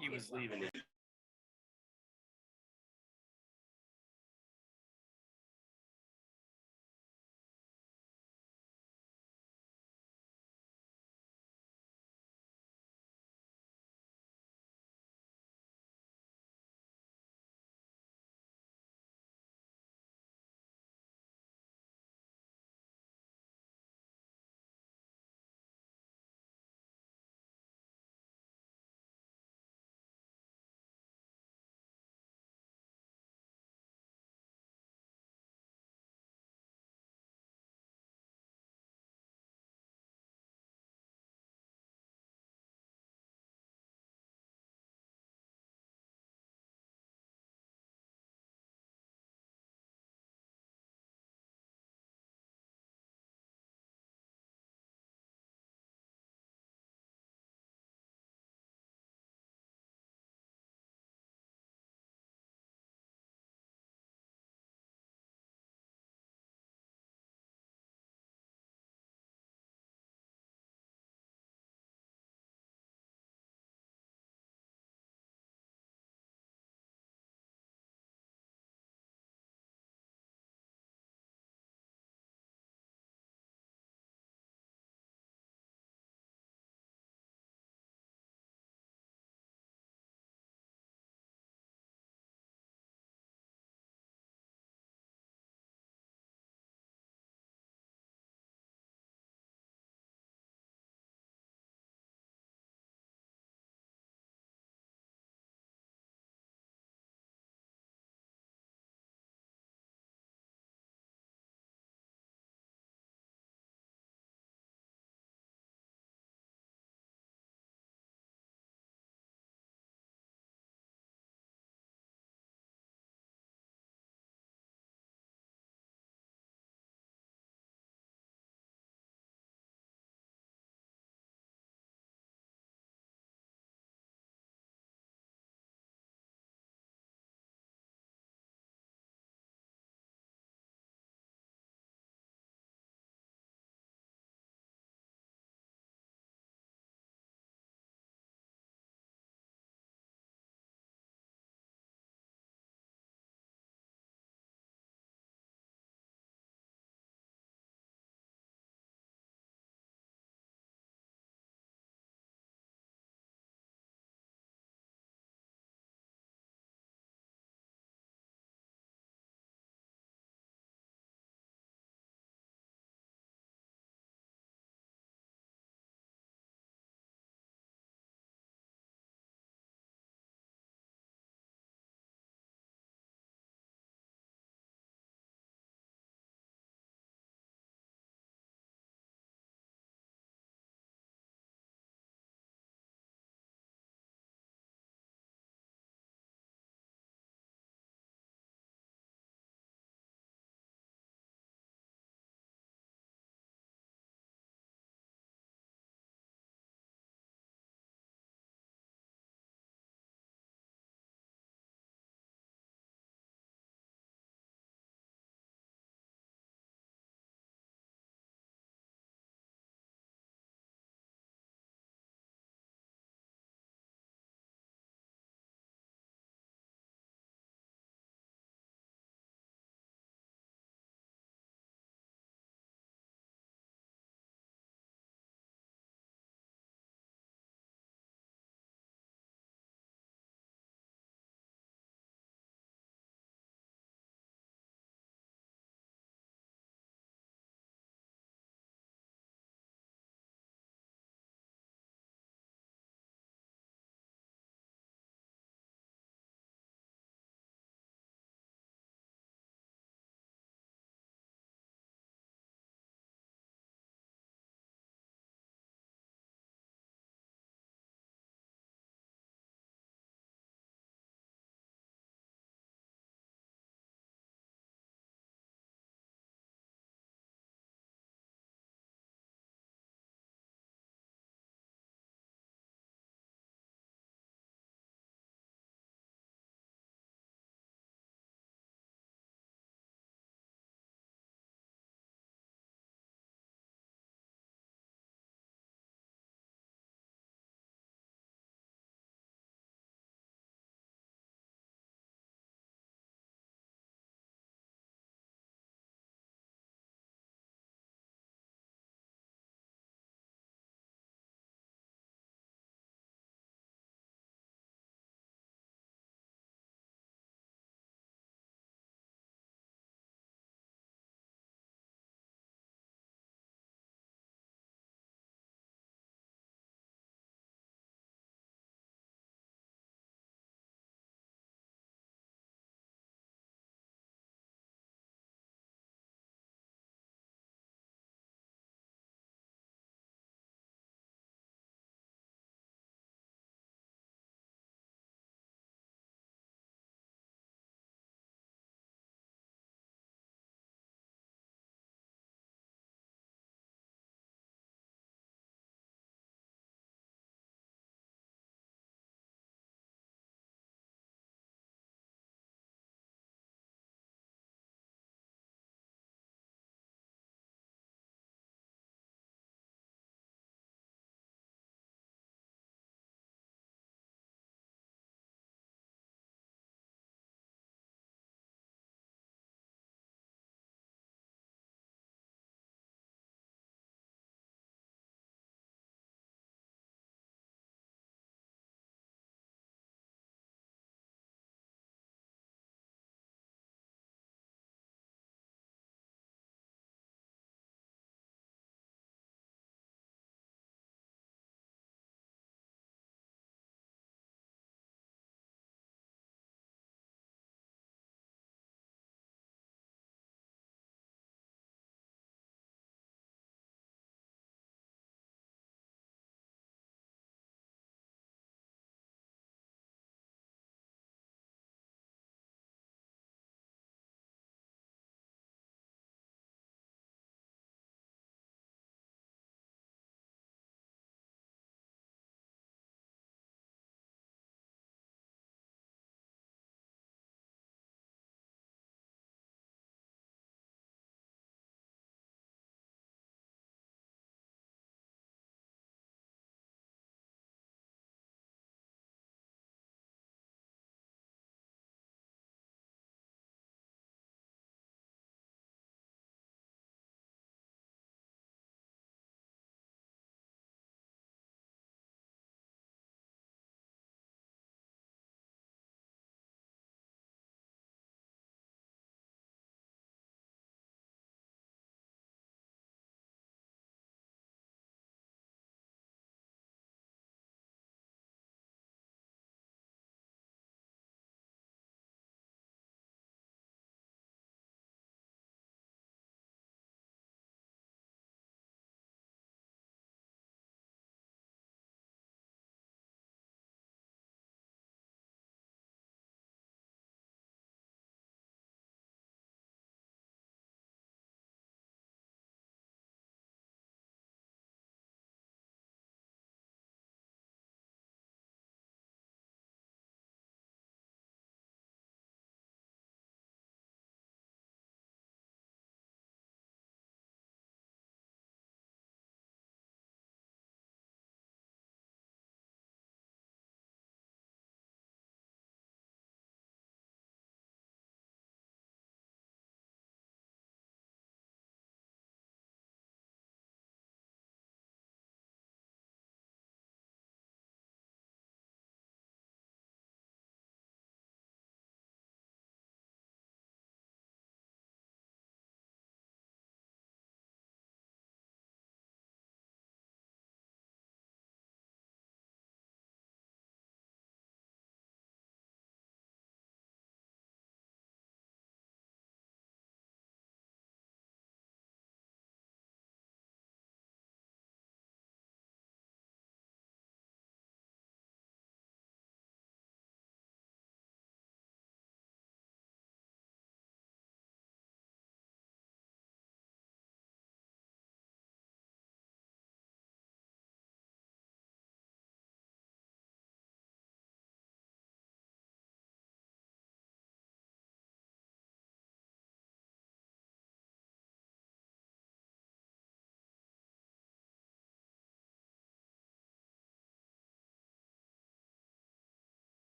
He was leaving.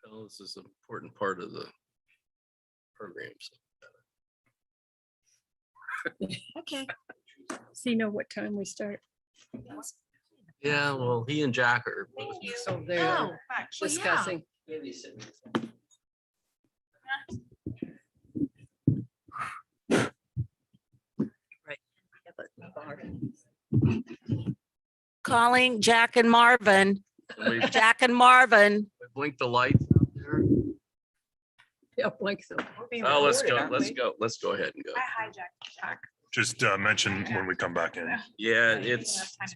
Well, this is an important part of the program. So. Okay. So you know what time we start? Yeah, well, he and Jack are. So they're Oh, discussing. calling Jack and Marvin. Somebody Jack and Marvin. blink the lights out there. Yeah, like so. Oh, let's go. Let's go ahead and go. I hijacked Jack. Just mention when we come back in. Yeah, it's. I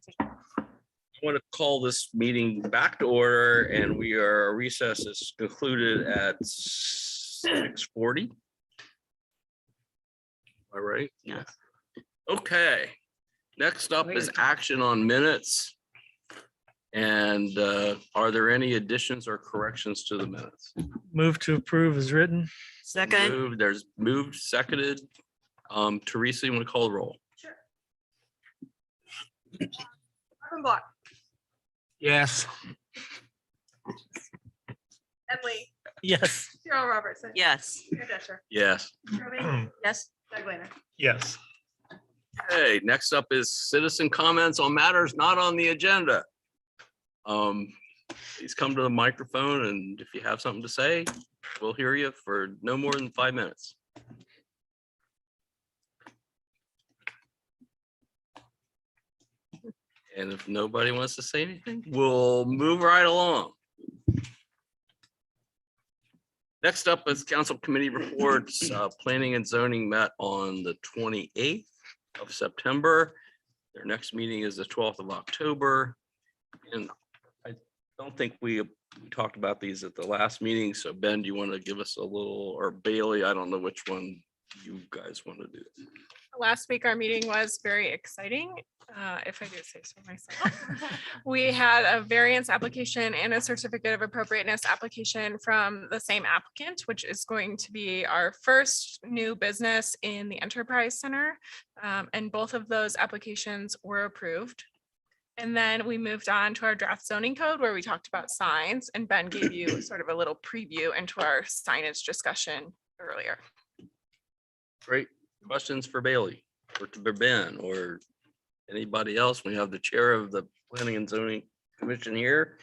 want to call this meeting back to order, and we are recess is concluded at 6:40. Am I right? Yeah. Okay. Next up is action on minutes. And are there any additions or corrections to the minutes? Move to approve is written. Second, There's moved, seconded. Teresa, you want to call the roll? Sure. Marvin Block, Yes. Emily, Yes. Cheryl Robertson. yes. Peter Dusher, Yes. Romy, Yes. Doug Lehner. Yes. Hey, next up is citizen comments on matters not on the agenda. Please come to the microphone, and if you have something to say, we'll hear you for no more than 5 minutes. And if nobody wants to say anything, we'll move right along. Next up is council committee reports. Planning and zoning met on the 28th of September. Their next meeting is the 12th of October. And I don't think we talked about these at the last meeting. So Ben, do you want to give us a little, or Bailey, I don't know which one you guys want to do. Last week, our meeting was very exciting, if I do say so myself. We had a variance application and a certificate of appropriateness application from the same applicant, which is going to be our first new business in the Enterprise Center. And both of those applications were approved. And then we moved on to our draft zoning code where we talked about signs, and Ben gave you sort of a little preview into our signage discussion earlier. Great. Questions for Bailey or to Ben or anybody else? We have the chair of the Planning and Zoning Commission here.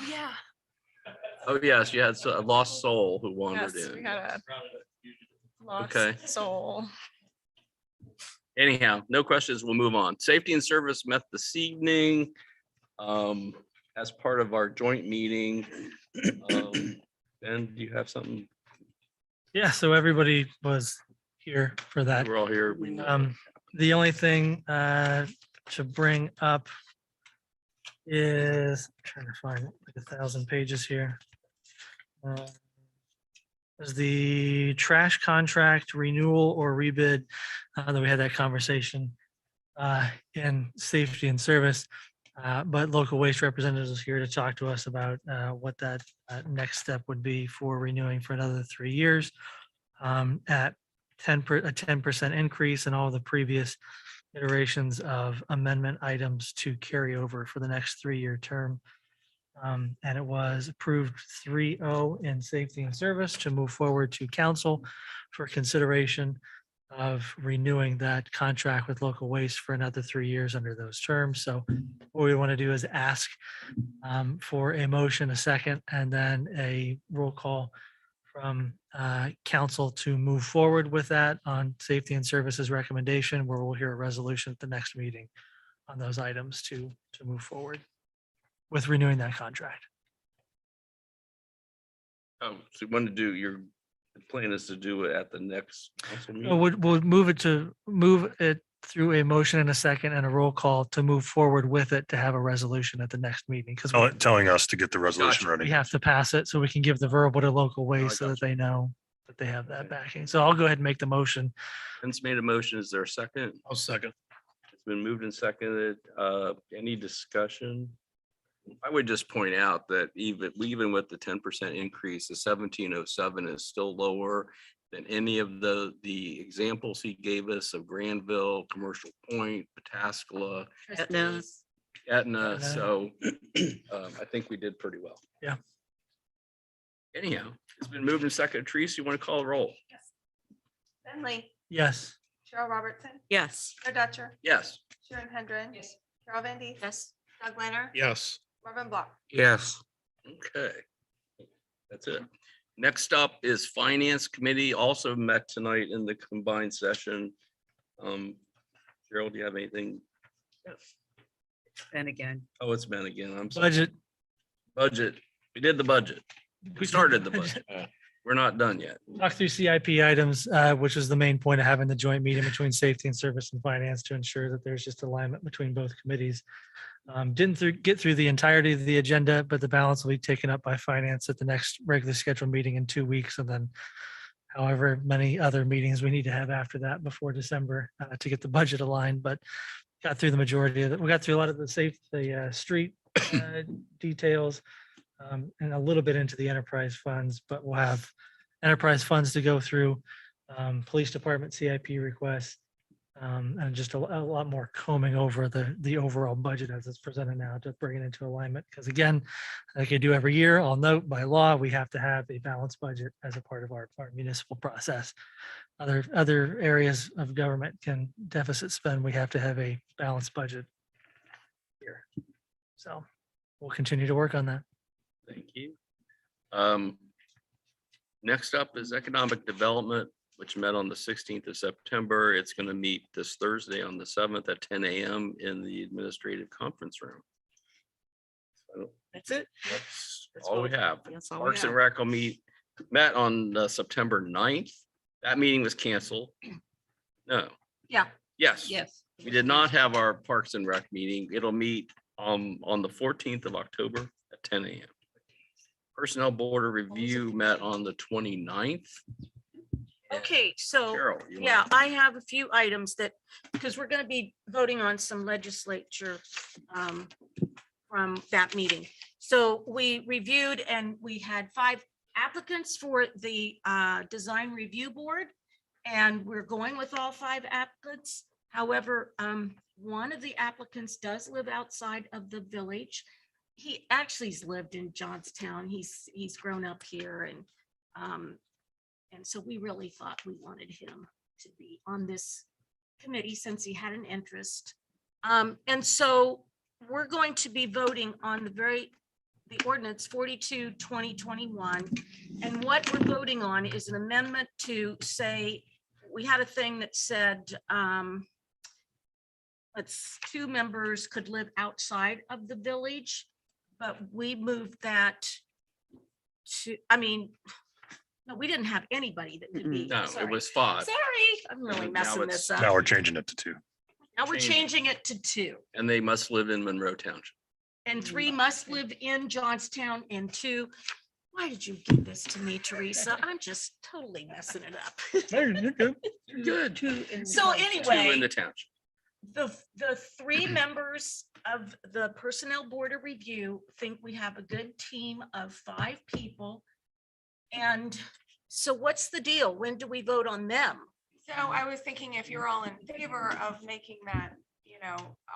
Yeah. Oh, yes, you had a lost soul who wandered Yes, we in. had a lost Okay. soul. Anyhow, no questions. We'll move on. Safety and Service met this evening as part of our joint meeting. Ben, do you have something? Yeah, so everybody was here for that. We're all here. We know. The only thing to bring up is, I'm trying to find like 1,000 pages here. Is the trash contract renewal or rebid that we had that conversation in safety and service. But local waste representatives is here to talk to us about what that next step would be for renewing for another 3 years at a 10% increase in all the previous iterations of amendment items to carry over for the next 3-year term. And it was approved 3-0 in safety and service to move forward to council for consideration of renewing that contract with local waste for another 3 years under those terms. So what we want to do is ask for a motion, a second, and then a roll call from council to move forward with that on safety and services recommendation, where we'll hear a resolution at the next meeting on those items to move forward with renewing that contract. Oh, so you want to do your plan is to do it at the next council meeting? We'll move it through a motion and a second and a roll call to move forward with it to have a resolution at the next meeting, because Telling us to get the resolution Gotcha. we ready. have to pass it so we can give the verbal to local I waste so that gotcha. they know that they have that backing. So I'll go ahead and make the motion. Ben's made a motion. Is there a second? I'll second. It's been moved and seconded. Any discussion? I would just point out that even with the 10% increase, the 1707 is still lower than any of the examples he gave us of Granville, Commercial Point, Pataskala, No. Etna. So I think we did pretty well. Yeah. Anyhow, it's been moved and seconded. Teresa, you want to call a roll? Ben Lee, Yes. Cheryl Robertson, Yes. Claire Dutcher, Yes. Sharon Hendren. Carol Van Dees. Yes. Doug Leonard. Yes. Marvin Block. Yes. Okay. That's it. Next up is Finance Committee, also met tonight in the combined session. Cheryl, do you have anything? And again. Oh, it's been again. I'm sorry. Budget. Budget. We did the budget. We started the budget. We're not done yet. Talk through CIP items, which is the main point of having the joint meeting between safety and service and finance to ensure that there's just alignment between both committees. Didn't get through the entirety of the agenda, but the balance will be taken up by finance at the next regularly scheduled meeting in 2 weeks. And then however many other meetings we need to have after that before December to get the budget aligned, but got through the majority of it. We got through a lot of the street details. And a little bit into the enterprise funds, but we'll have enterprise funds to go through, police department CIP requests, and just a lot more combing over the overall budget as it's presented now to bring it into alignment. Because again, like I do every year, I'll note by law, we have to have a balanced budget as a part of our municipal process. Other areas of government can deficit spend. We have to have a balanced budget here. So we'll continue to work on that. Thank you. Next up is Economic Development, which met on the 16th of September. It's going to meet this Thursday on the 7th at 10 a.m. in the administrative conference room. So That's it. that's all we have. That's all we Parks and have. Rec will met on September 9th. That meeting was canceled. No. Yeah. Yes. Yes. We did not have our Parks and Rec meeting. It'll meet on the 14th of October at 10 a.m. Personnel Board of Review met on the 29th. Okay, so, Cheryl, you yeah, want- I have a few items that, because we're going to be voting on some legislature from that meeting. So we reviewed and we had 5 applicants for the Design Review Board. And we're going with all 5 applicants. However, one of the applicants does live outside of the village. He actually has lived in Johnstown. He's grown up here and so we really thought we wanted him to be on this committee since he had an interest. And so we're going to be voting on the ordinance 42, 2021. And what we're voting on is an amendment to say, we had a thing that said, 2 members could live outside of the village. But we moved that to, no, we didn't have anybody that could be. No, sorry. it was 5. Sorry, I'm really Now messing it's- this up. Now we're changing it to 2. Now we're changing. changing it to 2. And they must live in Monroe Township. And 3 must live in Johnstown and 2. Why did you give this to me, Teresa? I'm just totally messing it up. You're good. So 2 in anyway, the township. the 3 members of the Personnel Board of Review think we have a good team of 5 people. And so what's the deal? When do we vote on them? So I was thinking if you're all in favor of making that,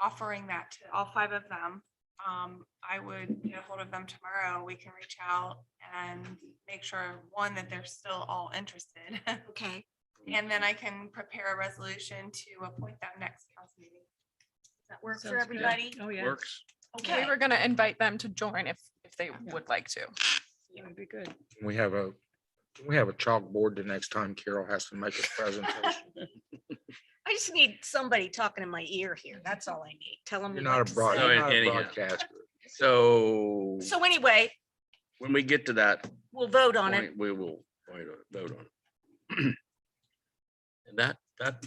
offering that to all 5 of them, I would get a hold of them tomorrow. We can reach out and make sure, one, that they're still all interested. Okay, And then I can prepare a resolution to appoint them next council meeting. does that work for Sounds good. everybody? Oh, yeah. Works. Okay. We were gonna invite them to join if they would like to. That would be good. We have a chalkboard the next time Carol has to make a presentation. I just need somebody talking in my ear here. That's all I need. Tell them. You're not a broad, No, you're not a anyhow. broadcaster. So So anyway, when we get to that we'll vote on it. point, we will vote on it. And that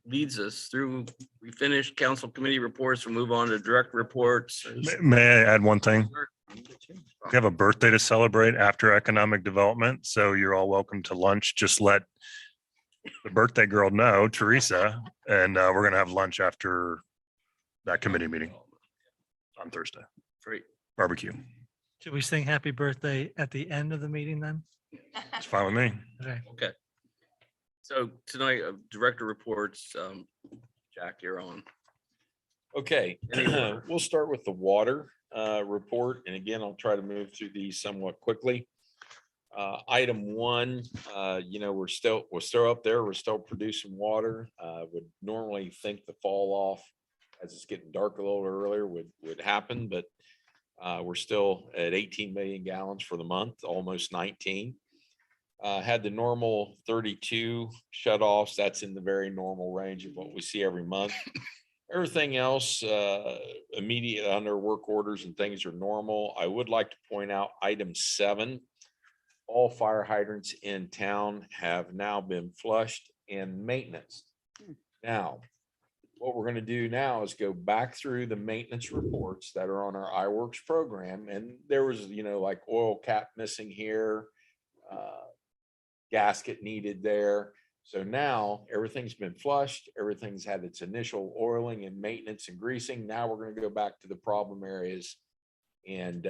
leads us through, we finished council committee reports, we'll move on to direct reports. May I add one thing? We have a birthday to celebrate after economic development, so you're all welcome to lunch. Just let the birthday girl know, Teresa, and we're gonna have lunch after that committee meeting on Thursday. Great. Barbecue. Should we sing happy birthday at the end of the meeting then? It's fine with me. Okay. Okay. So tonight, director reports, Jack, you're on. Okay, Any order? we'll start with the water report. And again, I'll try to move through these somewhat quickly. Item one, we're still up there. We're still producing water. Would normally think the fall off as it's getting dark a little earlier would happen, but we're still at 18 million gallons for the month, almost 19. Had the normal 32 shut-offs. That's in the very normal range of what we see every month. Everything else, immediate under work orders and things are normal. I would like to point out item 7. All fire hydrants in town have now been flushed and maintenance. Now, what we're gonna do now is go back through the maintenance reports that are on our iWorks program. And there was, like oil cap missing here, gasket needed there. So now everything's been flushed, everything's had its initial oiling and maintenance and greasing. Now we're gonna go back to the problem areas and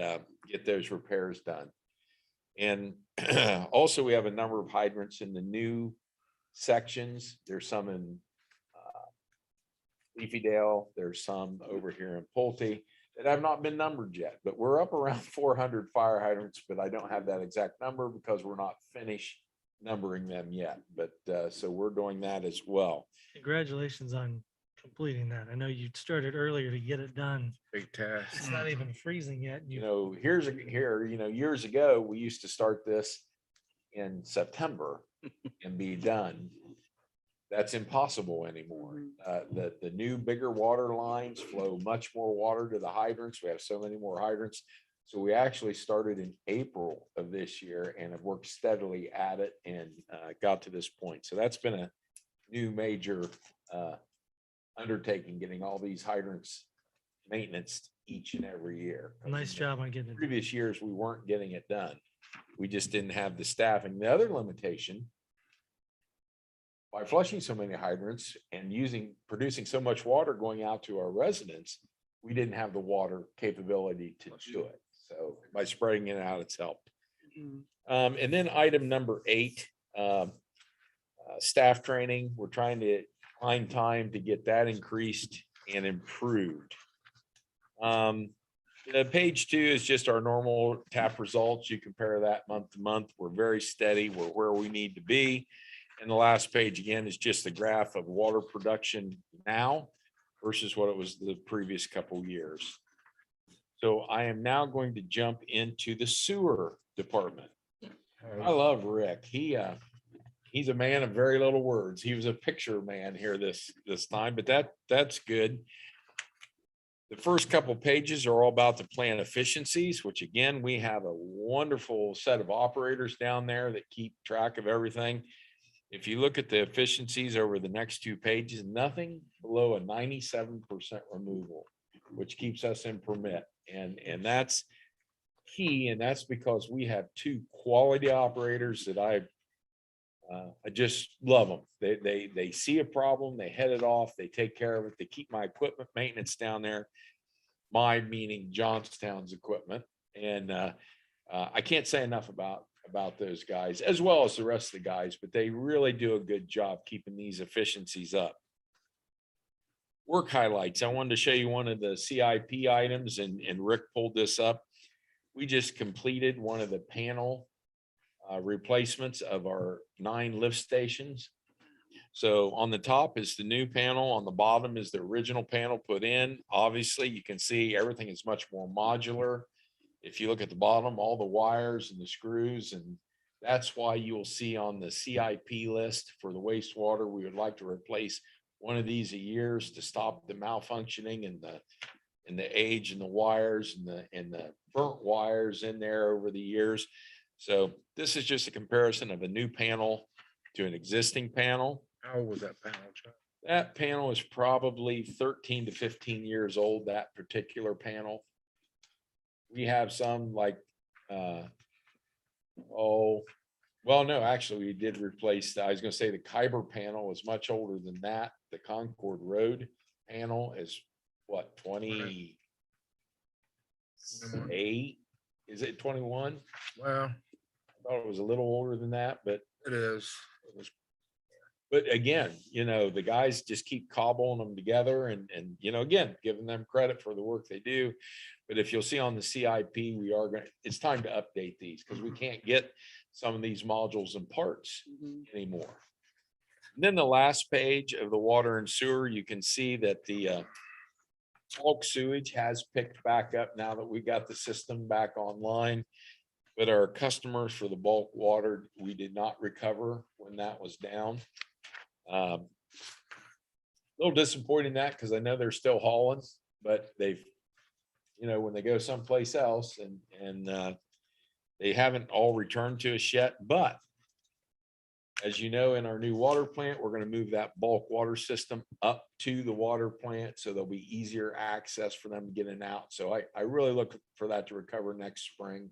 get those repairs done. And also we have a number of hydrants in the new sections. There's some in Leafydale, there's some over here in Pulte that have not been numbered yet, but we're up around 400 fire hydrants, but I don't have that exact number because we're not finished numbering them yet. But so we're doing that as well. Congratulations on completing that. I know you started earlier to get it done. Big task. It's not even freezing yet. and Years ago, we used to start this in September and be done. That's impossible anymore. The new bigger water lines flow much more water to the hydrants. We have so many more hydrants. So we actually started in April of this year and have worked steadily at it and got to this point. So that's been a new major undertaking, getting all these hydrants maintenance each and every year. Nice job on getting it. Previous years, we weren't getting it done. We just didn't have the staffing. The other limitation, by flushing so many hydrants and producing so much water going out to our residents, we didn't have the water capability to do it. So by spreading it out, it's helped. And then item number 8, staff training. We're trying to find time to get that increased and improved. Page 2 is just our normal TAP results. You compare that month to month. We're very steady. We're where we need to be. And the last page again is just the graph of water production now versus what it was the previous couple years. So I am now going to jump into the sewer department. I love Rick. He's a man of very little words. He was a picture man here this time, but that's good. The first couple pages are all about the plant efficiencies, which again, we have a wonderful set of operators down there that keep track of everything. If you look at the efficiencies over the next 2 pages, nothing below a 97% removal, which keeps us in permit. And that's key. And that's because we have 2 quality operators that I just love them. They see a problem, they head it off, they take care of it. They keep my equipment maintenance down there. My meaning Johnstown's equipment. And I can't say enough about those guys as well as the rest of the guys, but they really do a good job keeping these efficiencies up. Work highlights. I wanted to show you one of the CIP items and Rick pulled this up. We just completed one of the panel replacements of our 9 lift stations. So on the top is the new panel. On the bottom is the original panel put in. Obviously, you can see everything is much more modular. If you look at the bottom, all the wires and the screws, and that's why you will see on the CIP list for the wastewater, we would like to replace one of these a year to stop the malfunctioning and the age and the wires and the burnt wires in there over the years. So this is just a comparison of a new panel to an existing panel. How old was that panel, Chuck? That panel is probably 13 to 15 years old, that particular panel. We have some like, no, actually we did replace, I was gonna say the Kyber panel is much older than that. The Concord Road panel is what, 28? Is it 21? Well, I thought it was a little older than that, but it is. It was But again, the guys just keep cobbling them together and, again, giving them credit for the work they do. But if you'll see on the CIP, it's time to update these because we can't get some of these modules and parts anymore. And then the last page of the water and sewer, you can see that the bulk sewage has picked back up now that we got the system back online. But our customers for the bulk water, we did not recover when that was down. A little disappointed in that because I know they're still hauling, but they've, when they go someplace else and they haven't all returned to us yet. But as you know, in our new water plant, we're going to move that bulk water system up to the water plant so there'll be easier access for them to get in and out. So I really look for that to recover next spring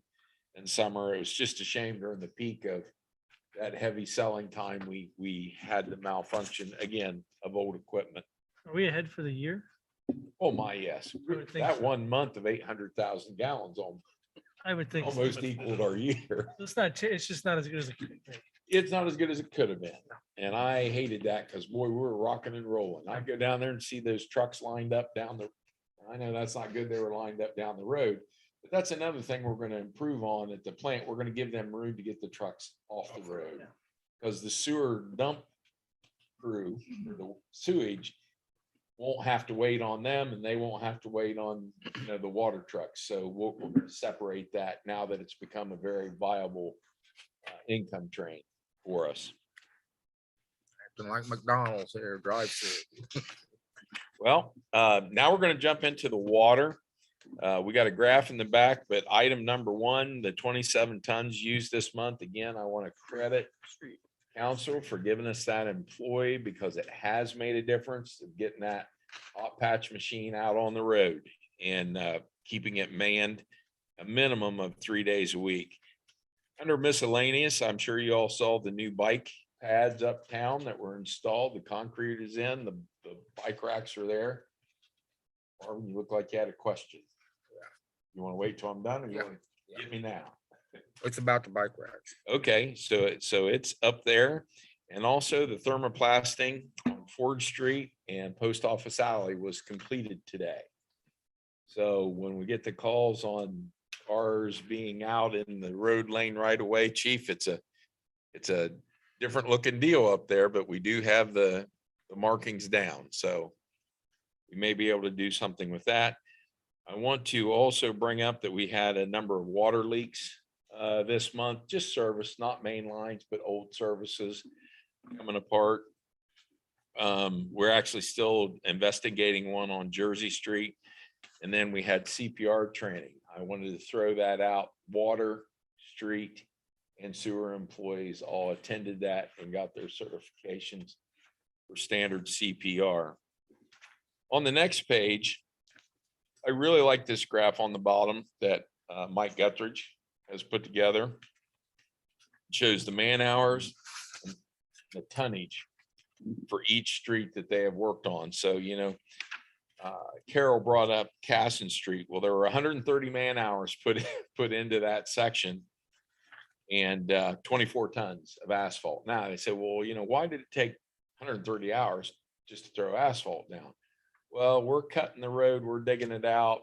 and summer. It was just a shame during the peak of that heavy selling time, we had the malfunction again of old equipment. Are we ahead for the year? Oh my, yes. I would think That so. 1 month of 800,000 gallons I would think. so, almost but equaled our year. It's just not as good as it could be. It's not as good as it could have been. And I hated that because boy, we were rocking and rolling. I'd go down there and see those trucks lined up I know that's not good. They were lined up down the road. But that's another thing we're going to improve on at the plant. We're going to give them room to get the trucks off the road. Because the sewer dump crew, or the sewage, won't have to wait on them and they won't have to wait on, the water trucks. So we're going to separate that now that it's become a very viable income train for us. Acting like McDonald's here, drive through. Well, now we're going to jump into the water. We got a graph in the back, but item number 1, the 27 tons used this month. Again, I want to credit council for giving us that employee because it has made a difference of getting that hot patch machine out on the road and keeping it manned a minimum of 3 days a week. Under miscellaneous, I'm sure you all saw the new bike pads uptown that were installed. The concrete is in, the bike racks are there. Marvin, you look like you had a question. You want to wait till I'm done or you want to get me now? It's about the bike racks. Okay, so it's up there. And also the thermoplasting on Ford Street and Post Office Alley was completed today. So when we get the calls on cars being out in the road lane right away, chief, it's a different looking deal up there, but we do have the markings down. So we may be able to do something with that. I want to also bring up that we had a number of water leaks this month, just service, not main lines, but old services coming apart. We're actually still investigating one on Jersey Street. And then we had CPR training. I wanted to throw that out. Water, street, and sewer employees all attended that and got their certifications for standard CPR. On the next page, I really like this graph on the bottom that Mike Guthridge has put together. It shows the man hours, and the tonnage for each street that they have worked on. So, Carol brought up Casson Street. Well, there were 130 man hours put into that section and 24 tons of asphalt. Now they said, well, why did it take 130 hours just to throw asphalt down? Well, we're cutting the road, we're digging it out,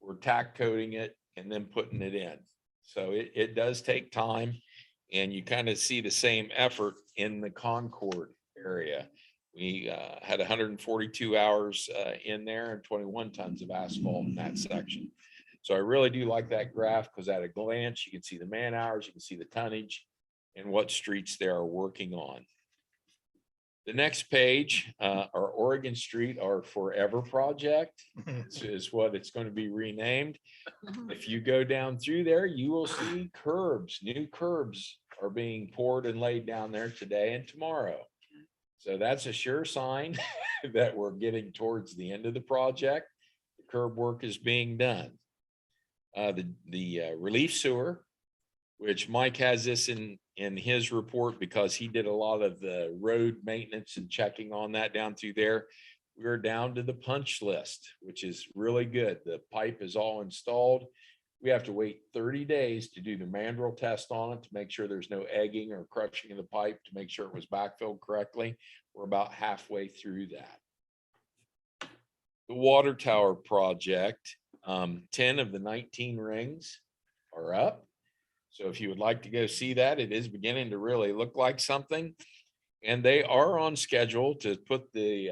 we're tack coating it and then putting it in. So it does take time and you kind of see the same effort in the Concord area. We had 142 hours in there and 21 tons of asphalt in that section. So I really do like that graph because at a glance, you can see the man hours, you can see the tonnage and what streets they are working on. The next page, our Oregon Street, our Forever Project is what it's going to be renamed. If you go down through there, you will see curbs. New curbs are being poured and laid down there today and tomorrow. So that's a sure sign that we're getting towards the end of the project. The curb work is being done. The relief sewer, which Mike has this in his report because he did a lot of the road maintenance and checking on that down through there. We're down to the punch list, which is really good. The pipe is all installed. We have to wait 30 days to do the mandrel test on it to make sure there's no egging or crushing of the pipe, to make sure it was backfilled correctly. We're about halfway through that. The water tower project, 10 of the 19 rings are up. So if you would like to go see that, it is beginning to really look like something. And they are on schedule to put the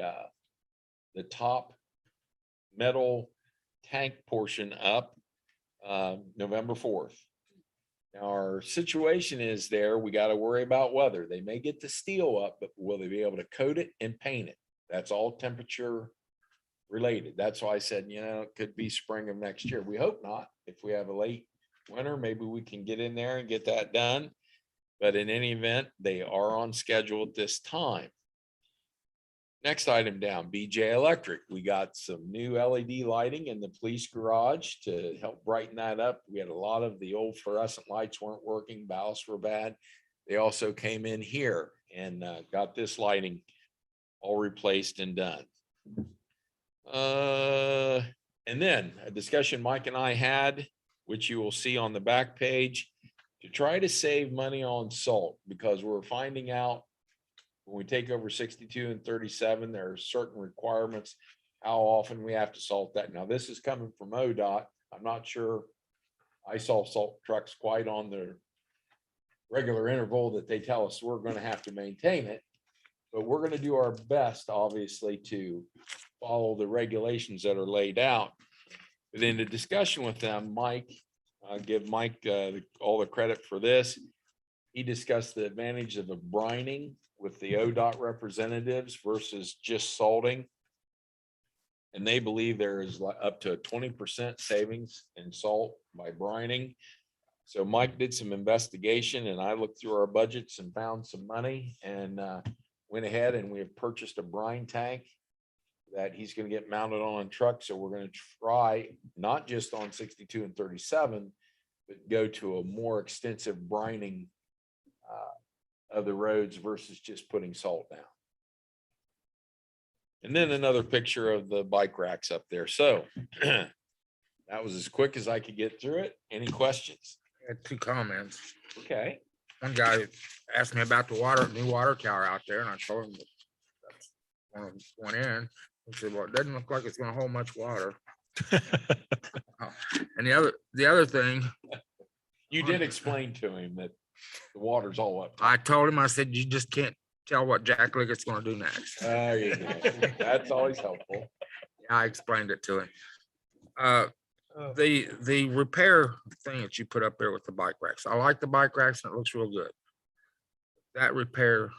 top metal tank portion up November 4th. Now, our situation is there, we got to worry about weather. They may get the steel up, but will they be able to coat it and paint it? That's all temperature related. That's why I said, it could be spring of next year. We hope not. If we have a late winter, maybe we can get in there and get that done. But in any event, they are on schedule at this time. Next item down, BJ Electric. We got some new LED lighting in the police garage to help brighten that up. We had a lot of the old fluorescent lights weren't working, ballasts were bad. They also came in here and got this lighting all replaced and done. And then a discussion Mike and I had, which you will see on the back page, to try to save money on salt, because we're finding out when we take over 62 and 37, there are certain requirements, how often we have to salt that. Now, this is coming from ODOT. I'm not sure I saw salt trucks quite on the regular interval that they tell us we're going to have to maintain it. But we're going to do our best, obviously, to follow the regulations that are laid out. But in the discussion with them, Mike, I'll give Mike all the credit for this. He discussed the advantage of a brining with the ODOT representatives versus just salting. And they believe there is up to a 20% savings in salt by brining. So Mike did some investigation and I looked through our budgets and found some money and went ahead and we have purchased a brine tank that he's going to get mounted on a truck. So we're going to try not just on 62 and 37, but go to a more extensive brining of the roads versus just putting salt down. And then another picture of the bike racks up there. So that was as quick as I could get through it. Any questions? I had 2 comments. Okay. One guy asked me about the new water tower out there, and I told him that that's one of them went in. He said, well, it doesn't look like it's gonna hold much water. And the other thing, You did explain to him that the water's all up. I told him, I said, you just can't tell what Jack Liggett's gonna do next. There you go. That's always helpful. I explained it to him. The repair thing that you put up there with the bike racks, I like the bike racks and it looks real good. That repair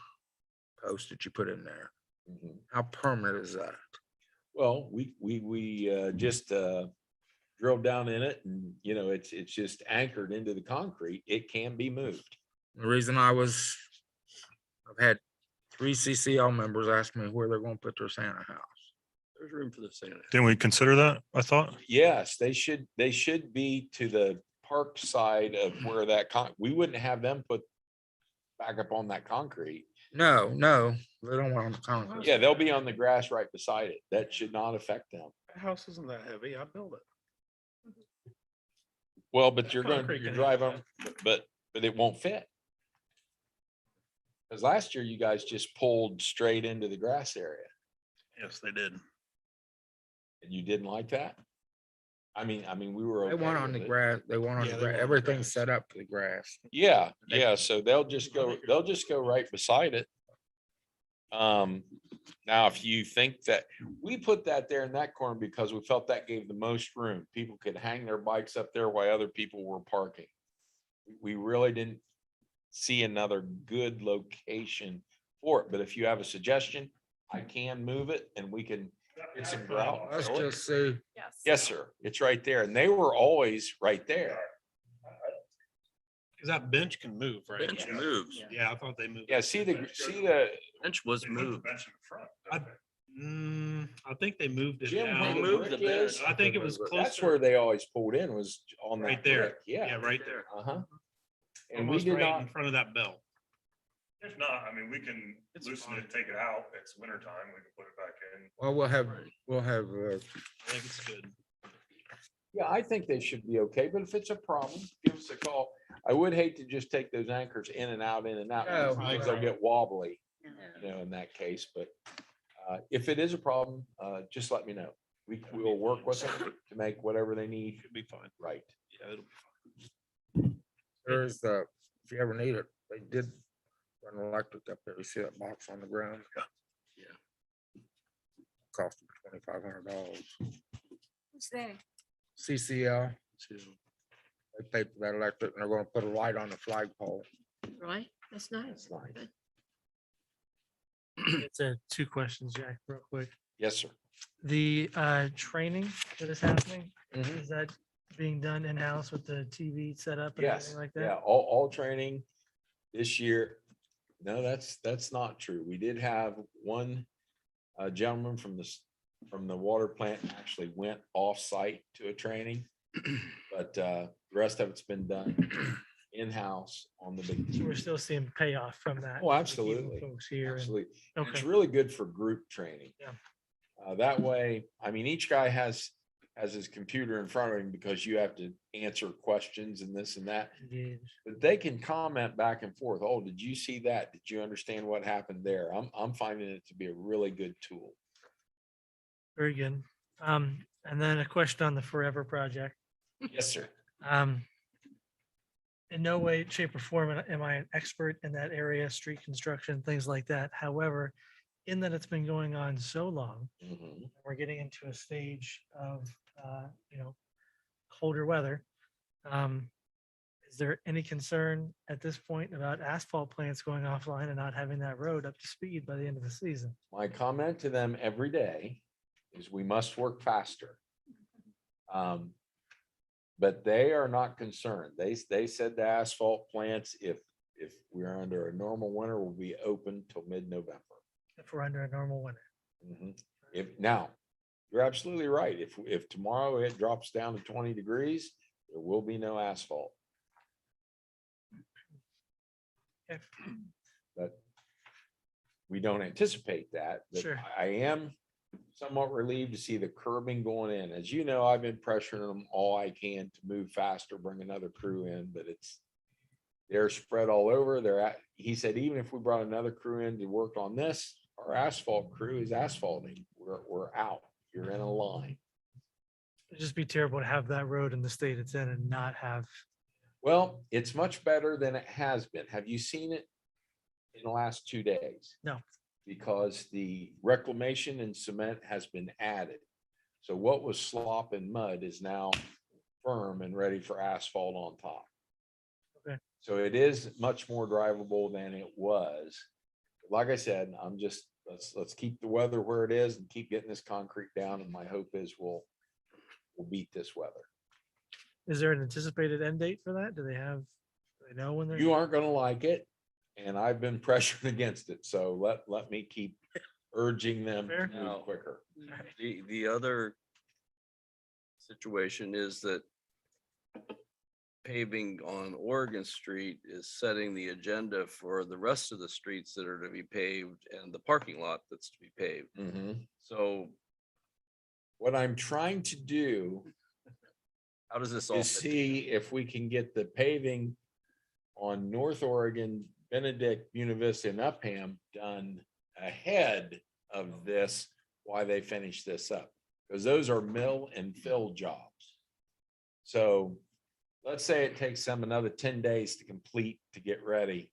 post that you put in there, Mhm. how permanent is that? Well, we just drilled down in it and, it's just anchored into the concrete. It can be moved. The reason I've had 3 CCL members ask me where they're gonna put their Santa house. There's room for the Santa. Didn't we consider that? I thought. Yes, they should be to the park side of where we wouldn't have them put back up on that concrete. No, they don't want on the concrete. Yeah, they'll be on the grass right beside it. That should not affect them. House isn't that heavy. I built it. Well, but you're Concrete can drive handle them, but it won't fit. Because last year you guys just pulled straight into the grass area Yes, they did. and you didn't like that? I mean, we were. They okay want on with the it. grass, they want on Yeah, the they want grass, on the everything's grass. set up for the grass. Yeah, They- yeah, so they'll just go right beside it. Now, if you think that, we put that there in that corner because we felt that gave the most room. People could hang their bikes up there while other people were parking. We really didn't see another good location for it, but if you have a suggestion, I can move it and we can get some grout. and Let's fill it. just see. Yes. Yes, sir, it's right there, and they were always right there. Cause that bench can move, right? Bench moves. Yeah, I thought they moved. Yeah, see the, Bench was moved. I think they moved it. Jim, down. where the moved brick the bench. is, I think it was that's closer. where they always pulled in, was on that Right there. brick. Yeah, Yeah, right there. uh-huh. And we Almost did right not, in front of that bell. If not, I mean, we can loosen it, take it out. It's winter time. We can put it back in. Well, we'll have, I think it's good. Yeah, I think they should be okay, but if it's a problem, give us a call. I would hate to just take those anchors in and out, No, because they'll get wobbly, Yeah. in that case, but if it is a problem, just let me know. We'll work with them to make whatever they need Should be fine. right. Yeah, it'll be fine. There's if you ever need it, they did run electric up there. You see that box on the ground? Yeah. Cost them $2,500. Who's they? CCL, So, they paid for that electric and they're gonna put a light on the flagpole. Right? That's nice. That's nice. Good. It's two questions, Jack, real quick. Yes, sir. The training that is happening, Mhm. is that being done in-house with the TV setup and Yes, everything like yeah, that? all training this year. No, that's not true. We did have one gentleman from the water plant actually went off-site to a training. But the rest of it's been done in-house on the big. So we're still seeing payoff from that. Oh, by keeping absolutely. Folks here. and- Absolutely. And It's Okay, really good for group training. Yeah. That way, I mean, each guy has his computer in front of him because you have to answer questions and this and that. engaged. But they can comment back and forth. Oh, did you see that? Did you understand what happened there? I'm finding it to be a really good tool. Very good. And then a question on the Forever Project. Yes, sir. In no way, shape or form am I an expert in that area, street construction, things like that. However, in that it's been going on so long, Mhm. we're getting into a stage of, colder weather. Is there any concern at this point about asphalt plants going offline and not having that road up to speed by the end of the season? My comment to them every day is we must work faster. But they are not concerned. They said the asphalt plants, if we're under a normal winter, will be open till mid-November. If we're under a normal winter? Mhm. If now, you're absolutely right. If tomorrow it drops down to 20 degrees, there will be no asphalt. Okay. But we don't anticipate that. But Sure. I am somewhat relieved to see the curbing going in. As you know, I've been pressuring them all I can to move faster, bring another crew in, but they're spread all over. He said, even if we brought another crew in to work on this, our asphalt crew is asphalting. We're out. You're in a line. It'd just be terrible to have that road in the state it's in and not have, Well, it's much better than it has been. Have you seen it in the last 2 days? No. Because the reclamation and cement has been added. So what was slop and mud is now firm and ready for asphalt on top. Okay. So it is much more drivable than it was. Like I said, let's keep the weather where it is and keep getting this concrete down. And my hope is we'll beat this weather. is there an anticipated end date for that? Do they know when they're? You aren't gonna like it, and I've been pressured against it, so let me keep urging them to Fair. move quicker. The other situation is that paving on Oregon Street is setting the agenda for the rest of the streets that are to be paved and the parking lot that's to be paved. So What I'm trying to do how does this all? is fit see if we can get the paving on North Oregon, Benedict, Univista, and Upham done ahead of this, while they finish this up. Because those are mill and fill jobs. So let's say it takes them another 10 days to complete, to get ready.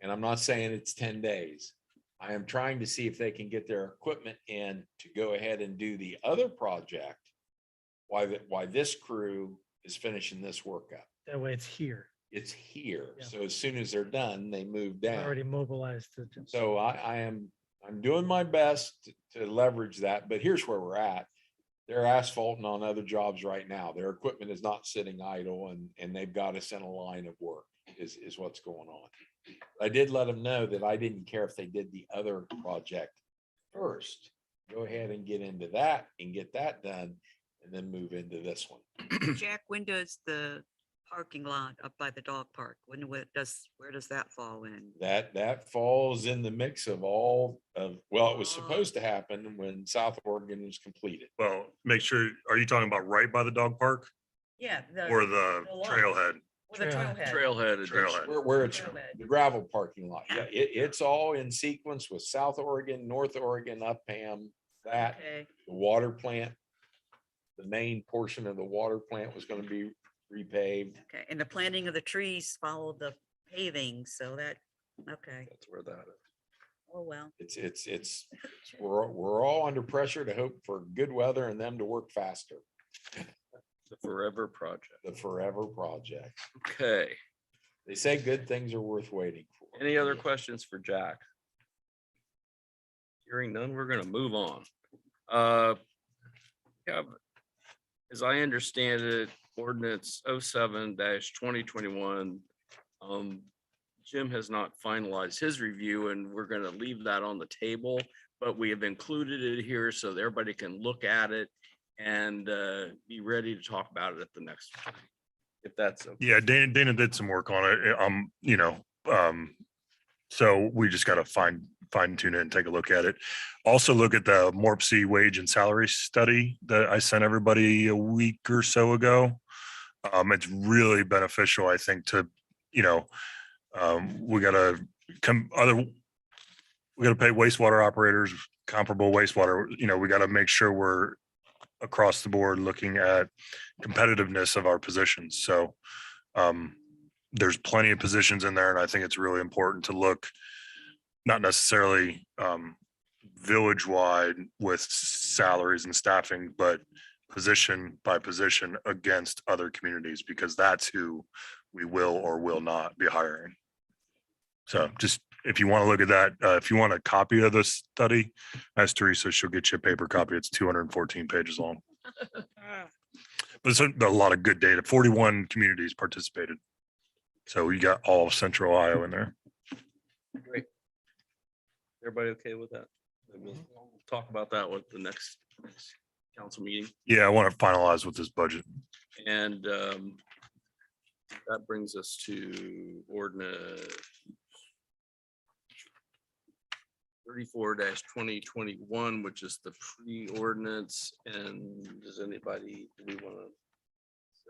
And I'm not saying it's 10 days. I am trying to see if they can get their equipment in to go ahead and do the other project. Why this crew is finishing this work up. That way it's here, It's here. Yeah. So as soon as they're done, they move They're already down. mobilized to. So I'm doing my best to leverage that, but here's where we're at. They're asphalting on other jobs right now. Their equipment is not sitting idle and they've got us in a line of work is what's going on. I did let them know that I didn't care if they did the other project first. Go ahead and get into that and get that done and then move into this one. Jack, when does the parking lot up by the dog park? Where does that fall in? That falls in the mix of all of, well, it was Oh. supposed to happen when South Oregon was completed. Well, make sure, are you talking about right by the dog park Yeah. or the lot. trailhead? Or the Trailhead. trailhead. Trailhead. edition. Trailhead. Where it's Trailhead. the gravel parking lot. Yeah. Yeah, it's all in sequence with South Oregon, North Oregon, Upham, that, Okay, the water plant. The main portion of the water plant was gonna be repaved. okay. And the planting of the trees followed the paving, so that, okay. That's where that is. Oh, well. It's, we're all under pressure to hope for good weather and them to work faster. The Forever Project. The forever project. Okay. They say good things are worth waiting for. Any other questions for Jack? Hearing none, we're gonna move on. Yeah, as I understand it, ordinance 07-2021. Jim has not finalized his review and we're gonna leave that on the table, but we have included it here so that everybody can look at it and be ready to talk about it at the next, meeting, if that's okay. Yeah, Dana did some work on it. So we just gotta fine tune it and take a look at it. Also look at the Morpsey wage and salary study that I sent everybody a week or so ago. It's really beneficial, I think, to, we gotta pay wastewater operators comparable wastewater, we gotta make sure we're across the board looking at competitiveness of our positions. So there's plenty of positions in there, and I think it's really important to look not necessarily village-wide with salaries and staffing, but position by position against other communities, because that's who we will or will not be hiring. So just, if you want to look at that, if you want a copy of the study, ask Teresa, she'll get you a paper copy. It's 214 pages long. But it's a lot of good data. 41 communities participated. So you got all of Central Ohio in there. Great. Everybody okay with that? And we'll talk about that with the next council meeting. Yeah, I want to finalize with this budget. And that brings us to ordinance 34-2021, which is the pre-ordinance. And does anybody, do we want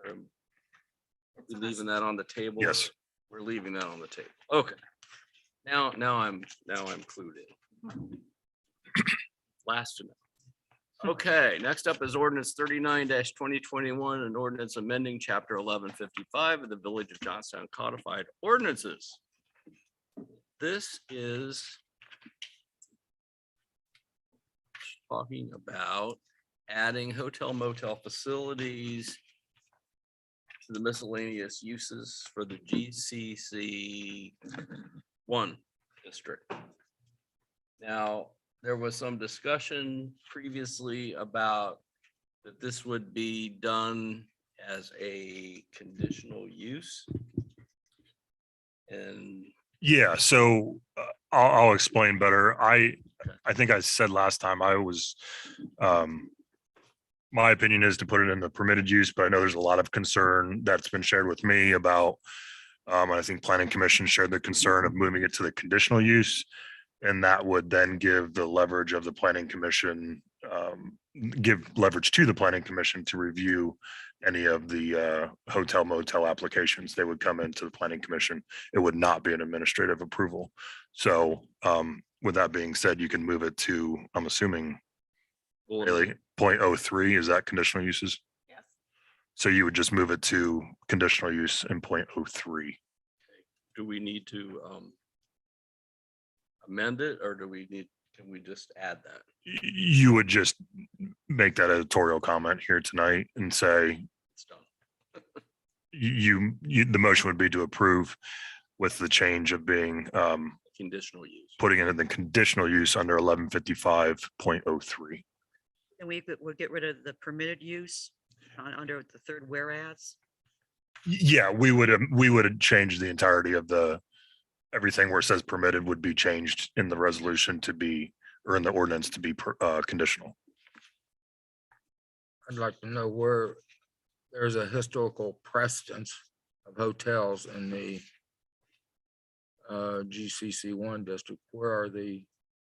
to? We leaving that on the table? Yes. We're leaving that on the table. Okay. Now I'm clued in. Last to know. Okay, next up is ordinance 39-2021, an ordinance amending chapter 1155 of the Village of Johnstown Codified Ordinances. This is talking about adding hotel motel facilities to the miscellaneous uses for the GCC 1 district. Now, there was some discussion previously about that this would be done as a conditional use. And Yeah, so I'll explain better. I think I said last time my opinion is to put it in the permitted use, but I know there's a lot of concern that's been shared with me about, I think Planning Commission shared the concern of moving it to the conditional use. And that would then give the leverage of the Planning Commission, give leverage to the Planning Commission to review any of the hotel motel applications. They would come into the Planning Commission. It would not be an administrative approval. So with that being said, you can move it to, I'm assuming, really 0.03, is that conditional uses? Yes. So you would just move it to conditional use in 0.03. do we need to amend it, or can we just add that? You would just make that editorial comment here tonight and say, It's done. the motion would be to approve with the change of being, Conditional use. putting it in the conditional use under 1155.03. And we'll get rid of the permitted use under the third whereas. Yeah, we would change the entirety of everything where it says permitted would be changed in the resolution to be, or in the ordinance to be conditional. I'd like to know where there's a historical precedence of hotels in the GCC one district. Where are the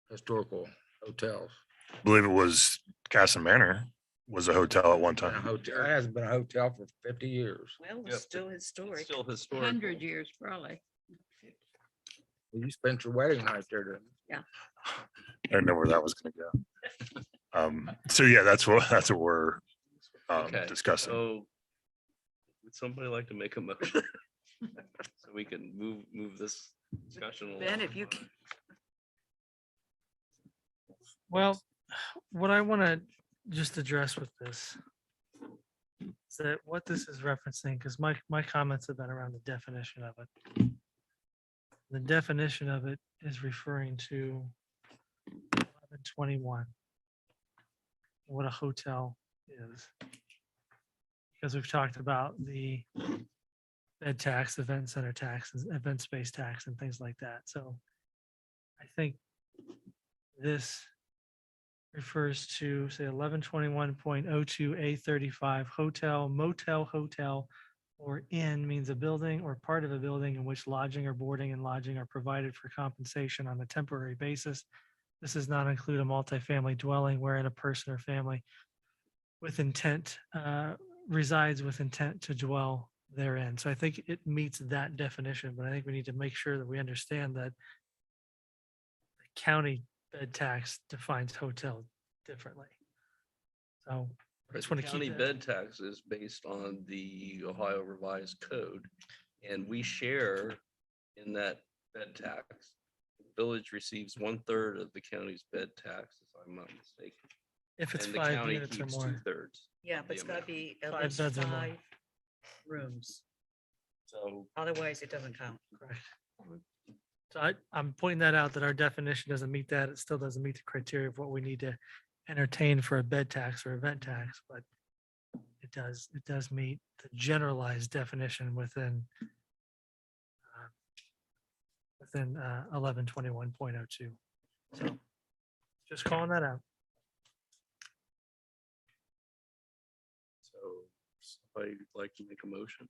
historical hotels? I believe it was Castle Manor was a hotel at one Been a time. hotel, it hasn't been a hotel for 50 years. Well, Yep. it's still It's historic. still historical. 100 years, probably. You spent your wedding night there, didn't you? I didn't know where that was gonna go. So yeah, that's what we're Okay, discussing. So would somebody like to make a motion? So we can move this discussion along. Ben, if you can. Well, what I want to just address with this is that what this is referencing, because my comments have been around the definition of it. The definition of it is referring to 1121, what a hotel is. Because we've talked about the bed tax, event center taxes, event space tax and things like that. So I think this refers to, say, 1121.02A35, hotel, motel, or inn means a building or part of a building in which lodging or boarding and lodging are provided for compensation on a temporary basis. This does not include a multifamily dwelling wherein a person or family with intent resides with intent to dwell therein. So I think it meets that definition, but I think we need to make sure that we understand that the county bed tax defines hotel differently. So I just want to County keep that. bed tax is based on the Ohio Revised Code, and we share in that bed tax. The Village receives 1/3 of the county's bed tax, if I'm not mistaken. If it's And the 5 county units or keeps more. 2/3. Yeah, of but it's the gotta amount. be at 5 least beds or more. 5 rooms. So Otherwise, it doesn't count. Correct. So I'm pointing that out, that our definition doesn't meet that. It still doesn't meet the criteria of what we need to entertain for a bed tax or event tax, but it does meet the generalized definition within 1121.02. So just calling that out. So somebody would like to make a motion?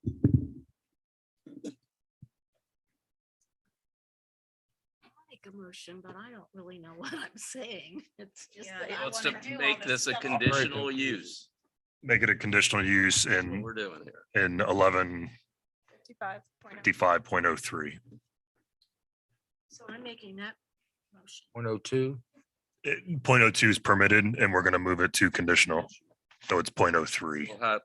Make a motion, but I don't really know what I'm saying. It's just Yeah, that it I Wants wanna to do all make this a stuff. conditional use. Make it a conditional use That's what in we're doing here. 1155.03. So I'm making that motion. 102. 0.02 is permitted and we're gonna move it to conditional. So it's 0.03. We'll have.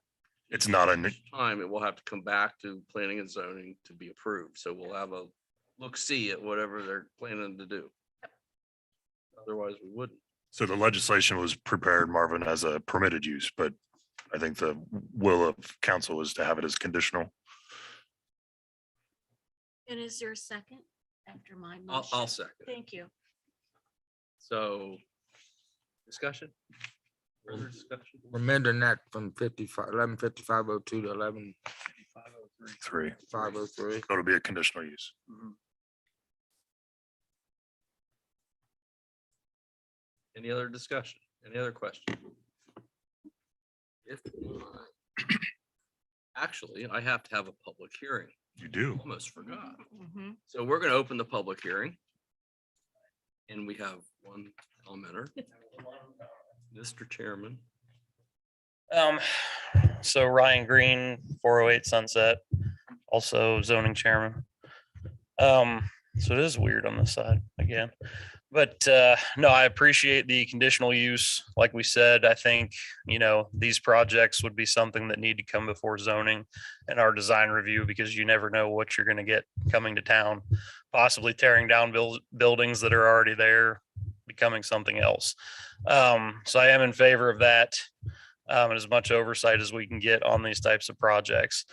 It's not a, each time, it will have to come back to planning and zoning to be approved. So we'll have a look-see at whatever they're planning to do. Otherwise, we wouldn't. so the legislation was prepared, Marvin, as a permitted use, but I think the will of council is to have it as conditional. And is there a second after my I'll motion? second. Thank you. So discussion? Further discussion? We're amending that from 115502 to 3. 11503. So it'll be a conditional use. Any other discussion? Any other questions? If not, actually, I have to have a public hearing. You do. Almost forgot. Mhm. So we're going to open the public hearing. And we have one commenter. Mr. Chairman. So Ryan Green, 408 Sunset, also zoning chairman. So it is weird on this side again. But no, I appreciate the conditional use. Like we said, I think, these projects would be something that need to come before zoning and our design review, because you never know what you're going to get coming to town, possibly tearing down buildings that are already there, becoming something else. So I am in favor of that. And as much oversight as we can get on these types of projects.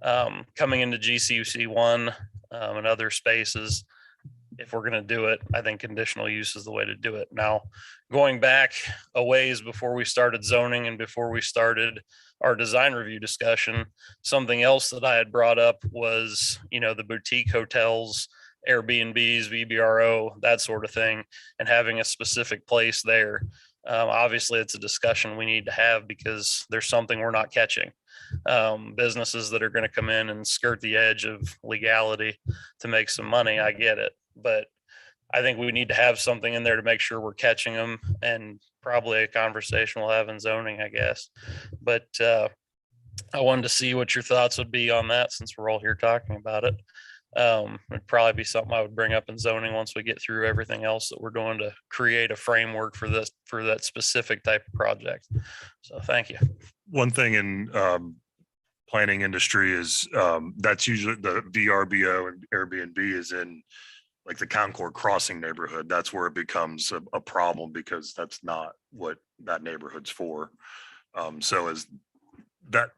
Coming into GCUC 1 and other spaces, if we're going to do it, I think conditional use is the way to do it. Now, going back a ways before we started zoning and before we started our design review discussion, something else that I had brought up was, the boutique hotels, Airbnbs, VBRO, that sort of thing, and having a specific place there. Obviously, it's a discussion we need to have because there's something we're not catching. businesses that are going to come in and skirt the edge of legality to make some money. I get it, but I think we need to have something in there to make sure we're catching them, and probably a conversation we'll have in zoning, I guess. But I wanted to see what your thoughts would be on that, since we're all here talking about it. It'd probably be something I would bring up in zoning once we get through everything else that we're doing to create a framework for this, for that specific type of project. So thank you. One thing in planning industry is that's usually the VRBO and Airbnb is in like the Concord Crossing neighborhood. That's where it becomes a problem, because that's not what that neighborhood's for. So as that,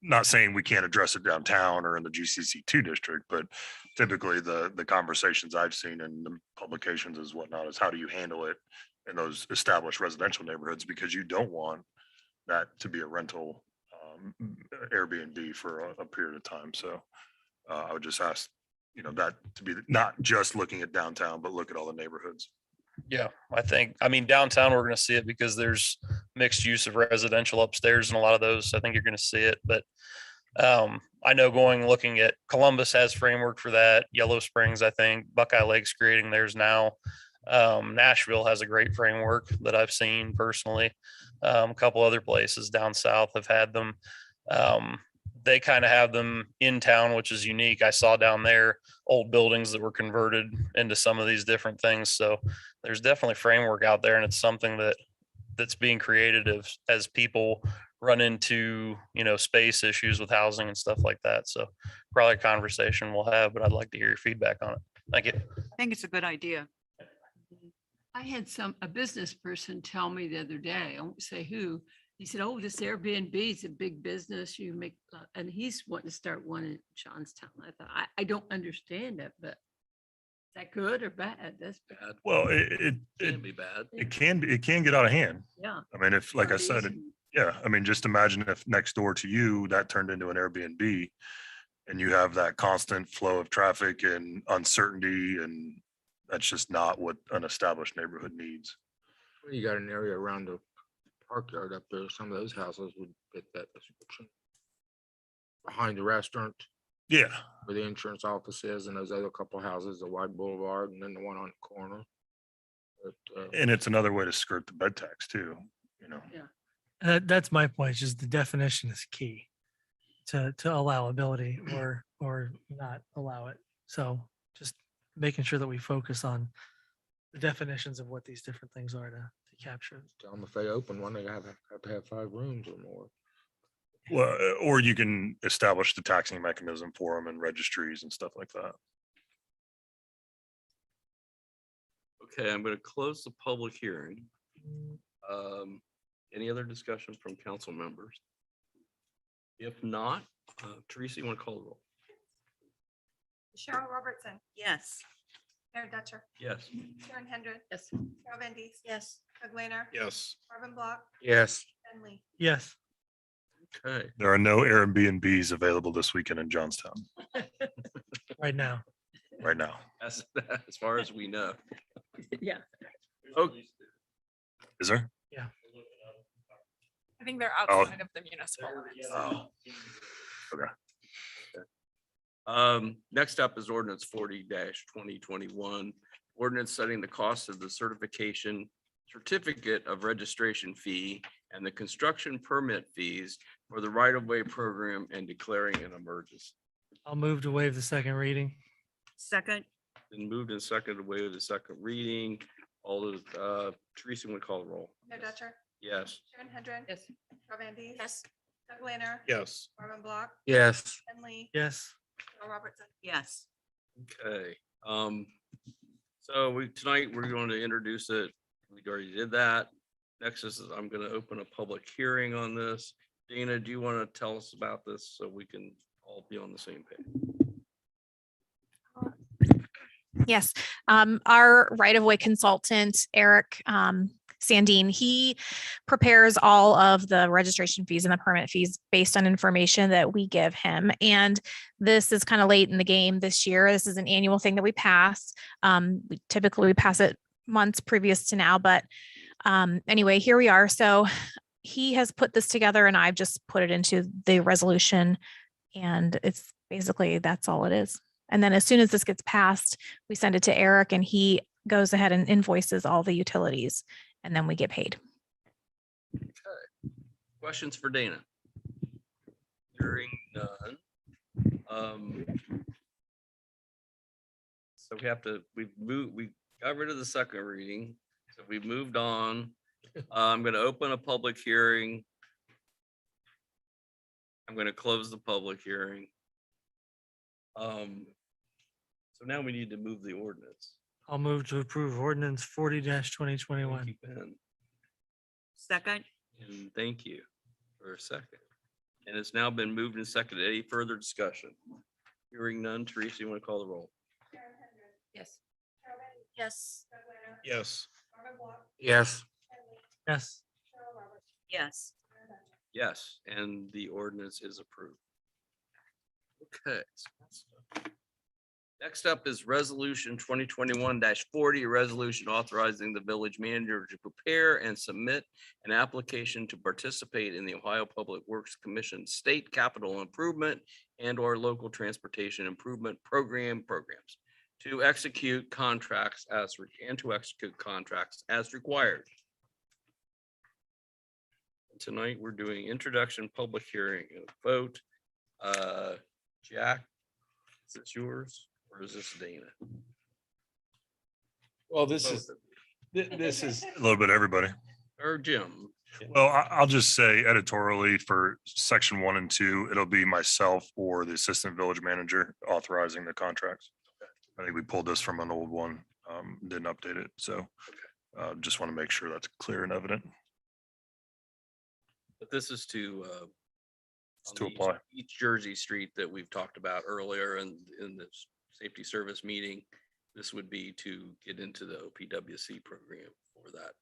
not saying we can't address it downtown or in the GCC2 district, but typically the conversations I've seen in the publications is whatnot is how do you handle it in those established residential neighborhoods, because you don't want that to be a rental Airbnb for a period of time. So I would just ask, that to be not just looking at downtown, but look at all the neighborhoods. Yeah, I mean, downtown, we're going to see it because there's mixed use of residential upstairs and a lot of those. I think you're going to see it, but I know looking at Columbus has framework for that. Yellow Springs, I think Buckeye Lake's creating theirs now. Nashville has a great framework that I've seen personally. A couple other places down south have had them. They kind of have them in town, which is unique. I saw down there old buildings that were converted into some of these different things. So there's definitely framework out there, and it's something that's being created as people run into, space issues with housing and stuff like that. So probably a conversation we'll have, but I'd like to hear your feedback on it. Thank you. I think it's a good idea. I had a business person tell me the other day, I won't say who, he said, oh, this Airbnb is a big business. You make, and he's wanting to start one in Johnstown. I thought, I don't understand it, but is that good or bad? That's bad. Bad. Well, it Can be bad. it can get out of hand. Yeah. I mean, if, like I said, Parties yeah, I mean, just imagine if next door to you, that turned into an Airbnb and you have that constant flow of traffic and uncertainty, and that's just not what an established neighborhood needs. Well, you got an area around the park yard up there. Some of those houses would fit that description. Behind the restaurant Yeah, where the insurance office is, and those other couple houses, the Wide Boulevard, and then the one on the corner. But, and it's another way to skirt the bed tax too, That's my point, just the definition is key to allowability or not allow it. So just making sure that we focus on the definitions of what these different things are to capture. tell them if they open one, they have to have 5 rooms or more. Well, or you can establish the taxing mechanism for them and registries and stuff like that. Okay, I'm going to close the public hearing. Any other discussion from council members? If not, Teresa, you want to call the roll? Cheryl Robertson, Yes. Mayor Dutcher, Yes. Sharon Hendren. Yes. Carol Van Dies. Yes. Doug Lehner. Yes. Marvin Block, Yes. Ben Lee. Yes. Okay, There are no Airbnbs available this weekend in Johnstown Right now. right now. as far as we know. Yeah. Okay, Is there? I think they're Oh. outside of the municipal limits. next up is ordinance 40-2021. Ordinance setting the cost of the certificate of registration fee and the construction permit fees for the right-of-way program and declaring an emergency. I'll move to waive the second reading. Second. Been moved and seconded to waive the second reading. All of, Teresa, want to call the roll? Mayor Dutcher, Yes. Sharon Hendren. Yes. Carol Van Dies. Yes. Doug Lehner. Yes. Marvin Block, Yes. Ben Lee. Yes. Cheryl Robertson. Yes. Okay, so tonight we're going to introduce it. We already did that. Next is I'm going to open a public hearing on this. Dana, do you want to tell us about this so we can all be on the same page? Yes, our right-of-way consultant, Eric Sandine, he prepares all of the registration fees and the permit fees based on information that we give him. And this is kind of late in the game this year. This is an annual thing that we pass. We typically pass it months previous to now, but anyway, here we are. So he has put this together and I've just put it into the resolution. And it's basically, that's all it is. And then as soon as this gets passed, we send it to Eric and he goes ahead and invoices all the utilities and then we get paid. Questions for Dana? Hearing none. So we got rid of the second reading, so we've moved on. I'm gonna open a public hearing. I'm gonna close the public hearing. So now we need to move the ordinance. I'll move to approve ordinance 40-2021. Thank you, Ben. Second, And thank you for a second. And it's now been moved and seconded. Any further discussion? Hearing none. Teresa, you want to call the roll? Yes. Yes. Yes. Yes. Yes. yes. Yes, and the ordinance is approved. Okay. Next up is resolution 2021-40, a resolution authorizing the village manager to prepare and submit an application to participate in the Ohio Public Works Commission State Capital Improvement and or local transportation improvement programs to execute contracts as required. Tonight, we're doing introduction, public hearing, and a vote. Jack, is this yours or is this Dana? Well, this Both is, of you. this is, A little bit, everybody. Or Jim? Well, I'll just say editorially for section 1 and 2, it'll be myself or the assistant village manager authorizing the contracts. I think we pulled this from an old one, didn't update it. So just want to make sure that's clear and evident But this is to to on the apply. East Jersey Street that we've talked about earlier in the safety service meeting. This would be to get into the OPWC program for that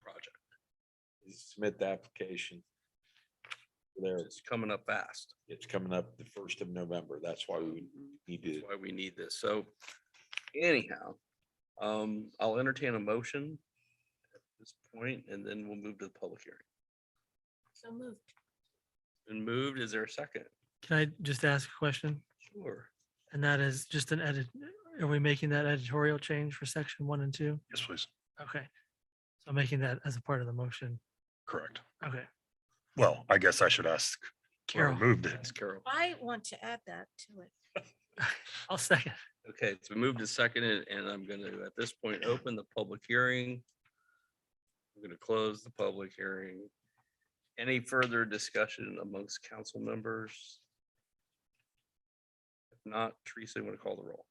project. submit the application. There, It's coming up fast. it's coming up the 1st of November. That's why we need to. That's why we need this. So anyhow, I'll entertain a motion at this point, and then we'll move to the public hearing. So moved. Been moved. Is there a second? Can I just ask a question? Sure. And that is just an edit. Are we making that editorial change for section 1 and 2? Yes, please. Okay. So making that as a part of the motion. Correct. Okay. Well, I guess I should ask. Whoever Carol. moved it. Thanks, Carol. I want to add that to it. I'll second. Okay, it's been moved to second, and I'm gonna, at this point, open the public hearing. I'm gonna close the public hearing. Any further discussion amongst council members? If not, Teresa, you want to call the roll?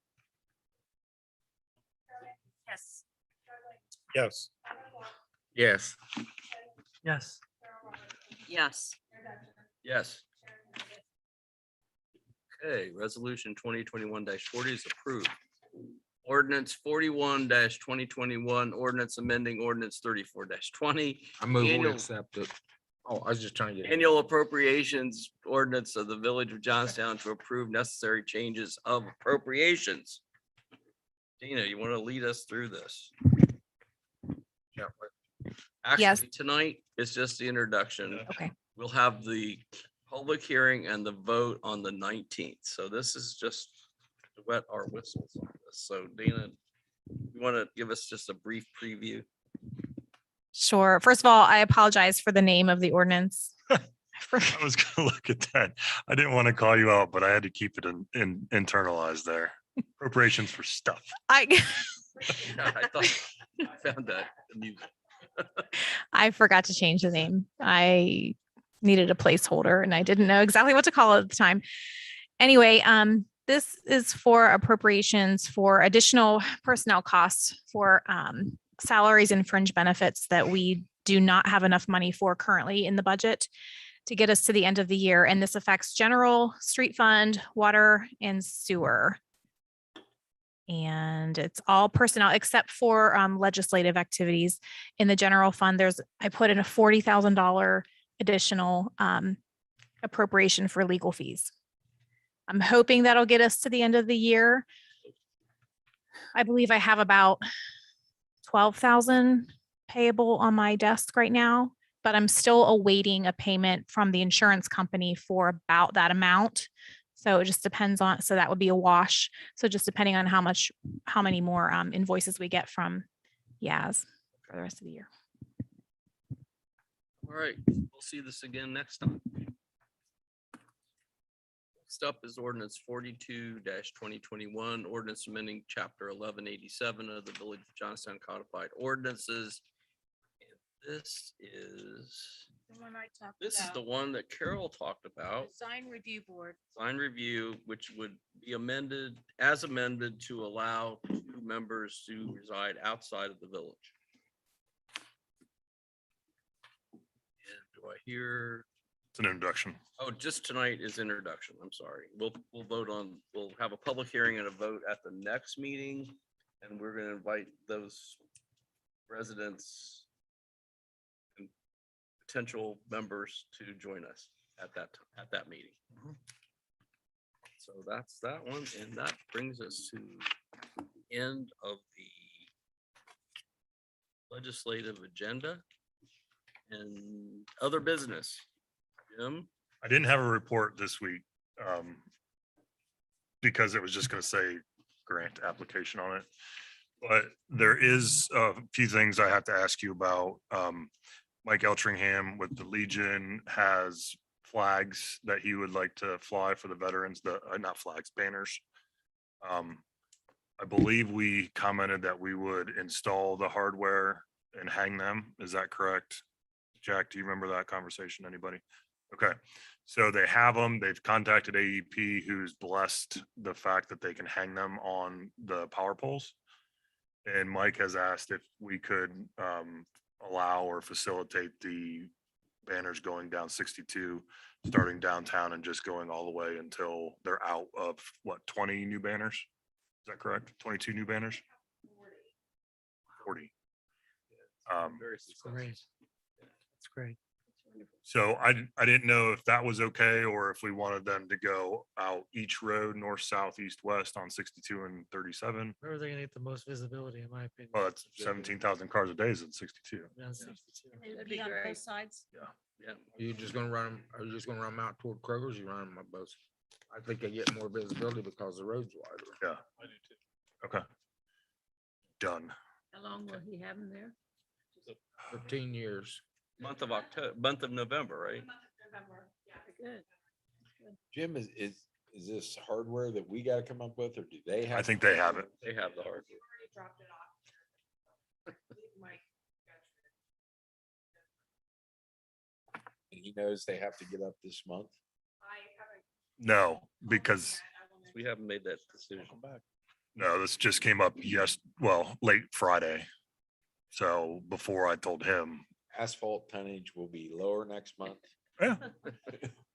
Yes. Yes. Yes. Yes. Yes. Yes. Okay, resolution 2021-40 is approved. Ordinance 41-2021, ordinance amending ordinance 34-20. I move we Annual- accept it. Oh, I was just trying to get. Annual appropriations ordinance of the Village of Johnstown to approve necessary changes of appropriations. Dina, you want to lead us through this? Yeah, Yes. Actually, tonight is just the introduction. Okay. We'll have the public hearing and the vote on the 19th. So this is just to wet our whistles on this. So Dana, you want to give us just a brief preview? Sure. First of all, I apologize for the name of the ordinance. For- I was gonna look at that. I didn't want to call you out, but I had to keep it in internalized there. Appropriations for stuff. I Yeah, I thought I found that amusing. I forgot to change the name. I needed a placeholder and I didn't know exactly what to call it at the time. Anyway, this is for appropriations for additional personnel costs for salaries and fringe benefits that we do not have enough money for currently in the budget to get us to the end of the year. And this affects general, street fund, water, and sewer. And it's all personnel except for legislative activities. In the general fund, I put in a $40,000 additional appropriation for legal fees. I'm hoping that'll get us to the end of the year. I believe I have about 12,000 payable on my desk right now but I'm still awaiting a payment from the insurance company for about that amount. So it just depends on, so that would be a wash. So just depending on how many more invoices we get from Yaz for the rest of the year. All right, we'll see this again next time. Next up is ordinance 42-2021, ordinance amending chapter 1187 of the Village of Johnstown Codified Ordinances. And this is The one I talked the about, one that Carol talked about. Design Review Board. Design review, which would be amended, as amended to allow 2 members to reside outside of the village. And do I hear, It's an introduction. oh, just tonight is introduction. I'm sorry. We'll have a public hearing and a vote at the next meeting. And we're gonna invite those residents and potential members to join us at that meeting. So that's that one, and that brings us to the end of the legislative agenda and other business. Jim? I didn't have a report this week, because it was just gonna say grant application on it. But there is a few things I have to ask you about. Mike Eltringham with the Legion has flags that he would like to fly for the veterans, not flags, banners. I believe we commented that we would install the hardware and hang them. Is that correct? Jack, do you remember that conversation? Anybody? Okay, so they have them. They've contacted AEP, who's blessed the fact that they can hang them on the power poles. And Mike has asked if we could allow or facilitate the banners going down 62, starting downtown and just going all the way until they're out of, what, 20 new banners? Is that correct? 22 new banners? 40. Very successful. Great. That's great. So I didn't know if that was okay, or if we wanted them to go out each road, north, south, east, west on 62 and 37. Where are they gonna get the most visibility, in my opinion? Well, that's 17,000 cars a day is at 62. Yeah, 62. They would That'd be be on great. both sides. Yeah. Are you just gonna run them, are you just gonna run them out toward Kroger's? You run them on both? I think they get more visibility because the road's wider. Yeah. I do too. Okay. Done. How long will he have them there? 15 years. Month of November, right? Good. Jim, is this hardware that we gotta come up with, or do they have? I think they have it. They have the hardware. And he knows they have to get up this month. No, because We haven't made that decision. no, this just came up late Friday. So before I told him, Asphalt tonnage will be lower next month. yeah,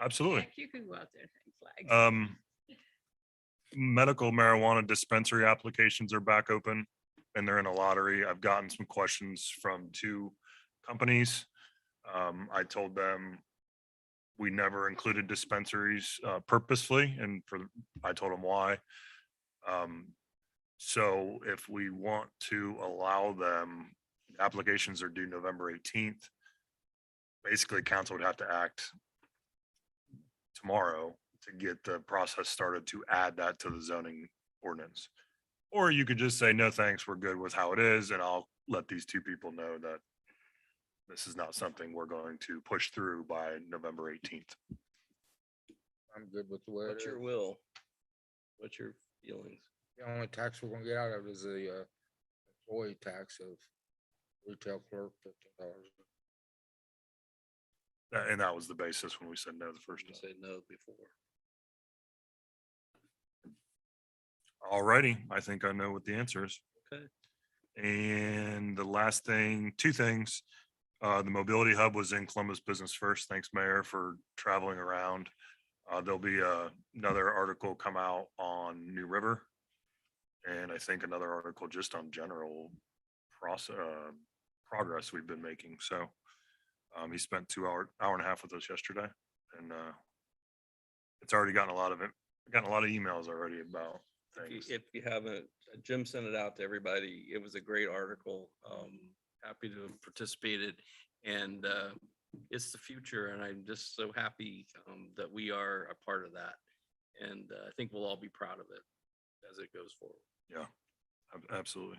absolutely. Heck, you can go out there and hang flags. Medical marijuana dispensary applications are back open and they're in a lottery. I've gotten some questions from 2 companies. I told them we never included dispensaries purposefully, and I told them why. So if we want to allow them, applications are due November 18th. Basically, council would have to act tomorrow to get the process started to add that to the zoning ordinance. Or you could just say, no, thanks, we're good with how it is, and I'll let these 2 people know that this is not something we're going to push through by November 18th. I'm good with the way it What's is. your will? What's your feelings? The only tax we're gonna get out of it is the employee tax of retail clerk, $15. And that was the basis when we said no the first You time. said no before. All righty, I think I know what the answer is. Okay. And the last thing, 2 things. The mobility hub was in Columbus Business First. Thanks, Mayor, for traveling around. There'll be another article come out on New River. And I think another article just on general progress we've been making. So he spent 2 hour and a half with us yesterday, and it's already gotten a lot of emails already about things. If you haven't, Jim sent it out to everybody. It was a great article. Happy to have participated. And it's the future, and I'm just so happy that we are a part of that. And I think we'll all be proud of it as it goes forward. Yeah, absolutely.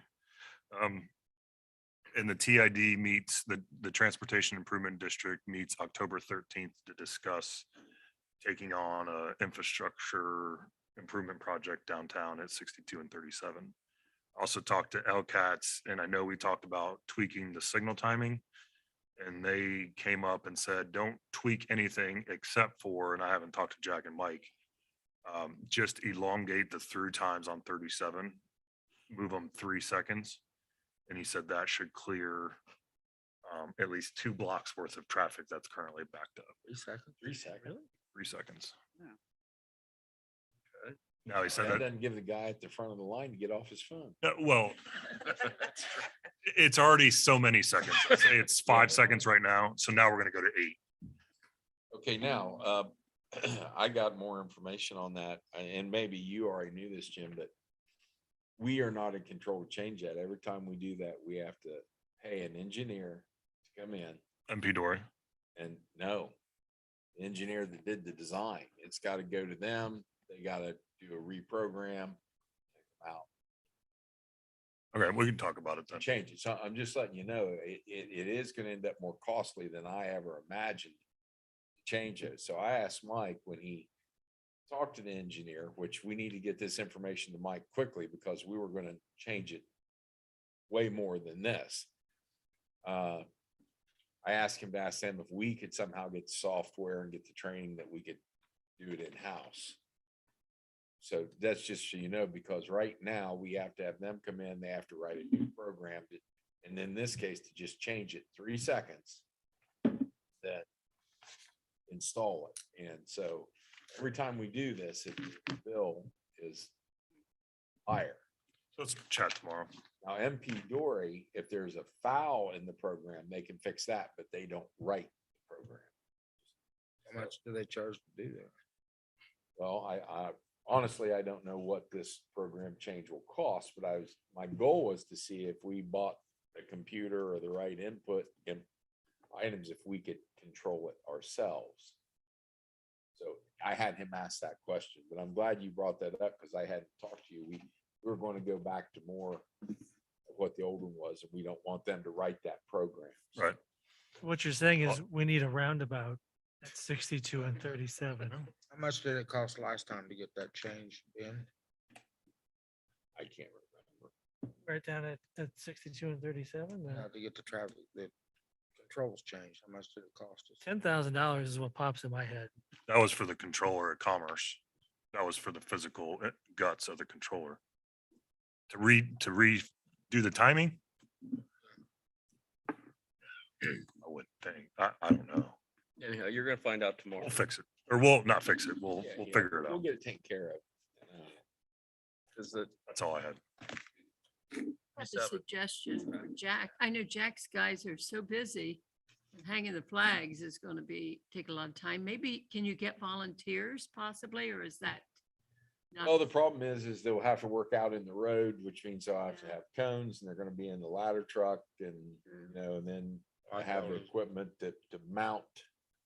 And the TID meets, the Transportation Improvement District meets October 13th to discuss taking on a infrastructure improvement project downtown at 62 and 37. Also talked to LCATS, and I know we talked about tweaking the signal timing. And they came up and said, don't tweak anything except for, and I haven't talked to Jack and Mike, just elongate the through times on 37, move them 3 seconds. And he said that should clear at least 2 blocks worth of traffic that's currently backed up. 3 seconds. 3 seconds. 3 seconds. Yeah. Okay. Now he said That that, doesn't give the guy at the front of the line to get off his phone. well, it's already so many seconds. Let's say it's 5 seconds right now. So now we're going to go to 8. Okay, now, I got more information on that, and maybe you already knew this, Jim, but we are not in control to change that. Every time we do that, we have to pay an engineer to come in MP Dory. and no, the engineer that did the design, it's got to go to them. They got to do a reprogram, take them out, Okay, we can talk about it then. change it. So I'm just letting you know, it is going to end up more costly than I ever imagined to change it. So I asked Mike when he talked to the engineer, which we need to get this information to Mike quickly because we were going to change it way more than this. I asked him to ask them if we could somehow get the software and get the training that we could do it in-house. So that's just so you know, because right now we have to have them come in, they have to write a new program. And in this case, to just change it 3 seconds, that install it. And so every time we do this, the bill is higher. So let's chat tomorrow. Now, MP Dory, if there's a foul in the program, they can fix that, but they don't write the program. How much do they charge to do that? Well, I honestly, I don't know what this program change will cost, but my goal was to see if we bought a computer or the right input and items, if we could control it ourselves. So I had him ask that question, but I'm glad you brought that up because I hadn't talked to you. We were going to go back to more of what the old one was, and we don't want them to write that program. Right. What you're saying is we need a roundabout at 62 and 37. How much did it cost last time to get that changed in? I can't remember. Right down at 62 and 37. To get the traffic, the controls changed. How much did it cost us? $10,000 is what pops in my head. That was for the controller at Commerce. That was for the physical guts of the controller. To redo the timing? I wouldn't think. I don't know. Anyhow, you're gonna find out tomorrow. We'll fix it. Or we'll not fix it. We'll Yeah, figure it We'll out. get it taken care of. Is that That's all I had. That's a suggestion for Jack. I know Jack's guys are so busy. And hanging the flags is going to take a lot of time. Maybe, can you get volunteers possibly, or is that? not- Oh, the problem is they'll have to work out in the road, which means they'll have to have cones and they're gonna be in the ladder truck and, and then I have the equipment to mount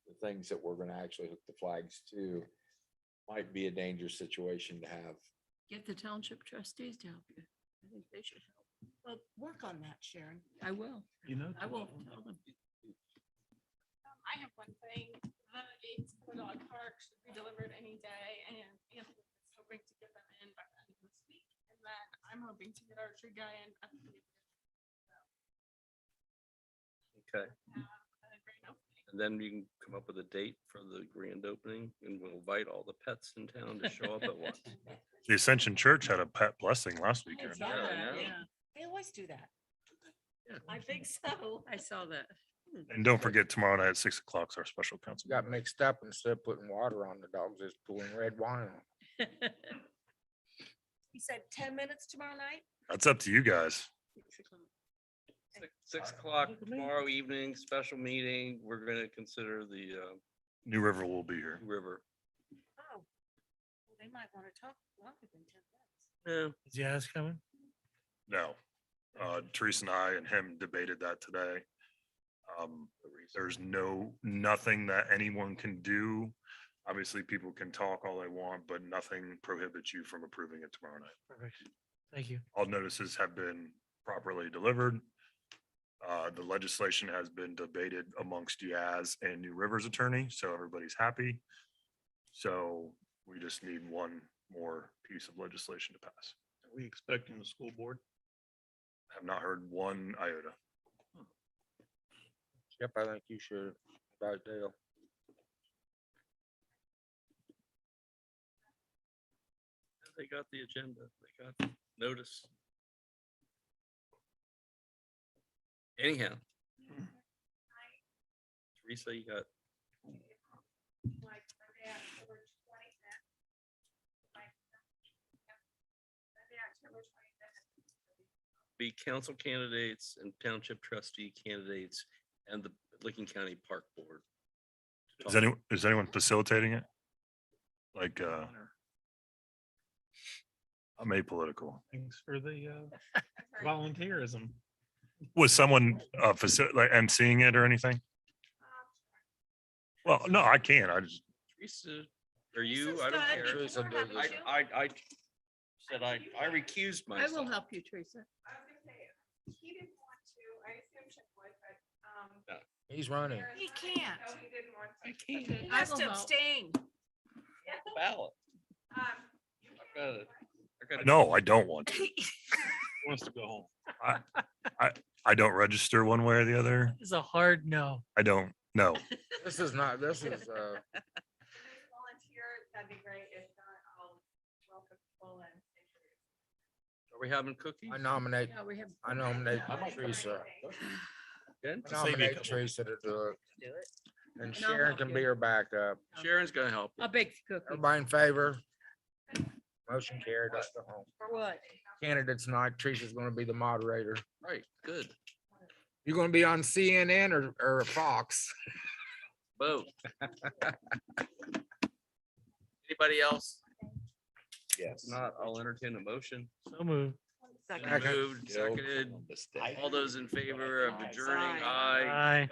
the things that we're gonna actually hook the flags to. Might be a dangerous situation to have. Get the township trustees to help you. I think they should help. Well, work on that, Sharon. I will. You know, I will tell them. I have one thing, the gates for the dog park should be delivered any day, and Anthony is hoping to get them in by the end of this week. And then I'm hoping to get our tree guy in. at the beginning okay? of the grand opening. And then you can come up with a date for the grand opening, and we'll invite all the pets in town to show up at once. The Ascension Church had a pet blessing last weekend. Yeah, I know. yeah. They always do that. I think so. I saw that. And don't forget tomorrow night at 6 o'clock is our special council. Got mixed up, instead of putting water on the dogs, just pouring red wine on. He said 10 minutes tomorrow night? That's up to you guys. 6 o'clock tomorrow evening, special meeting. We're gonna consider the New River will be here. river. Oh. Well, they might want to talk longer than 10 minutes. Yeah, Is Yaz coming? No. Teresa and I and him debated that today. There's nothing that anyone can do. Obviously, people can talk all they want, but nothing prohibits you from approving it tomorrow night. Perfect. Thank you. All notices have been properly delivered. The legislation has been debated amongst Yaz and New River's attorney, so everybody's happy. So we just need one more piece of legislation to pass. Are we expecting the school board? Have not heard one iota. Yep, I think you should. Right, Dale. They got the agenda. They got notice. Anyhow. Teresa, you got. Be council candidates and township trustee candidates and the Licking County Park Board. Is anyone facilitating it? Like, I'm apolitical. Thanks for the volunteerism. Was someone like emceeing it or anything? Well, no, I can't. I just, Teresa, or you, Teresa's I don't good. care. Teresa We're happy does to. I said I recused I myself. will help you, Teresa. He didn't want to, I assume Chip would, but, He's running. He can't. no, he didn't want to. He I has will to help. abstain. Ballot. Um, I got it. I got it. no, I don't want to. Wants to go home. I don't register one way or the other. It's a hard no. I don't know. This is not, this is, if you volunteer, that'd be great. If not, I'll welcome people and introduce. Are we having cookies? I nominate, Yeah, we have. I nominate Teresa. Good. I nominate Teresa to do it. And Sharon can be her backup. Sharon's gonna help. you. I'll bake the cookie. Everybody in favor? Motion carried. Let's go home. For what? Candidates night. Teresa's gonna be the moderator. Right, good. You gonna be on CNN or Fox? Vote. Anybody else? Yes. If not, I'll entertain a motion. So moved. Moved, seconded. All those in favor of adjourning, aye. Aye.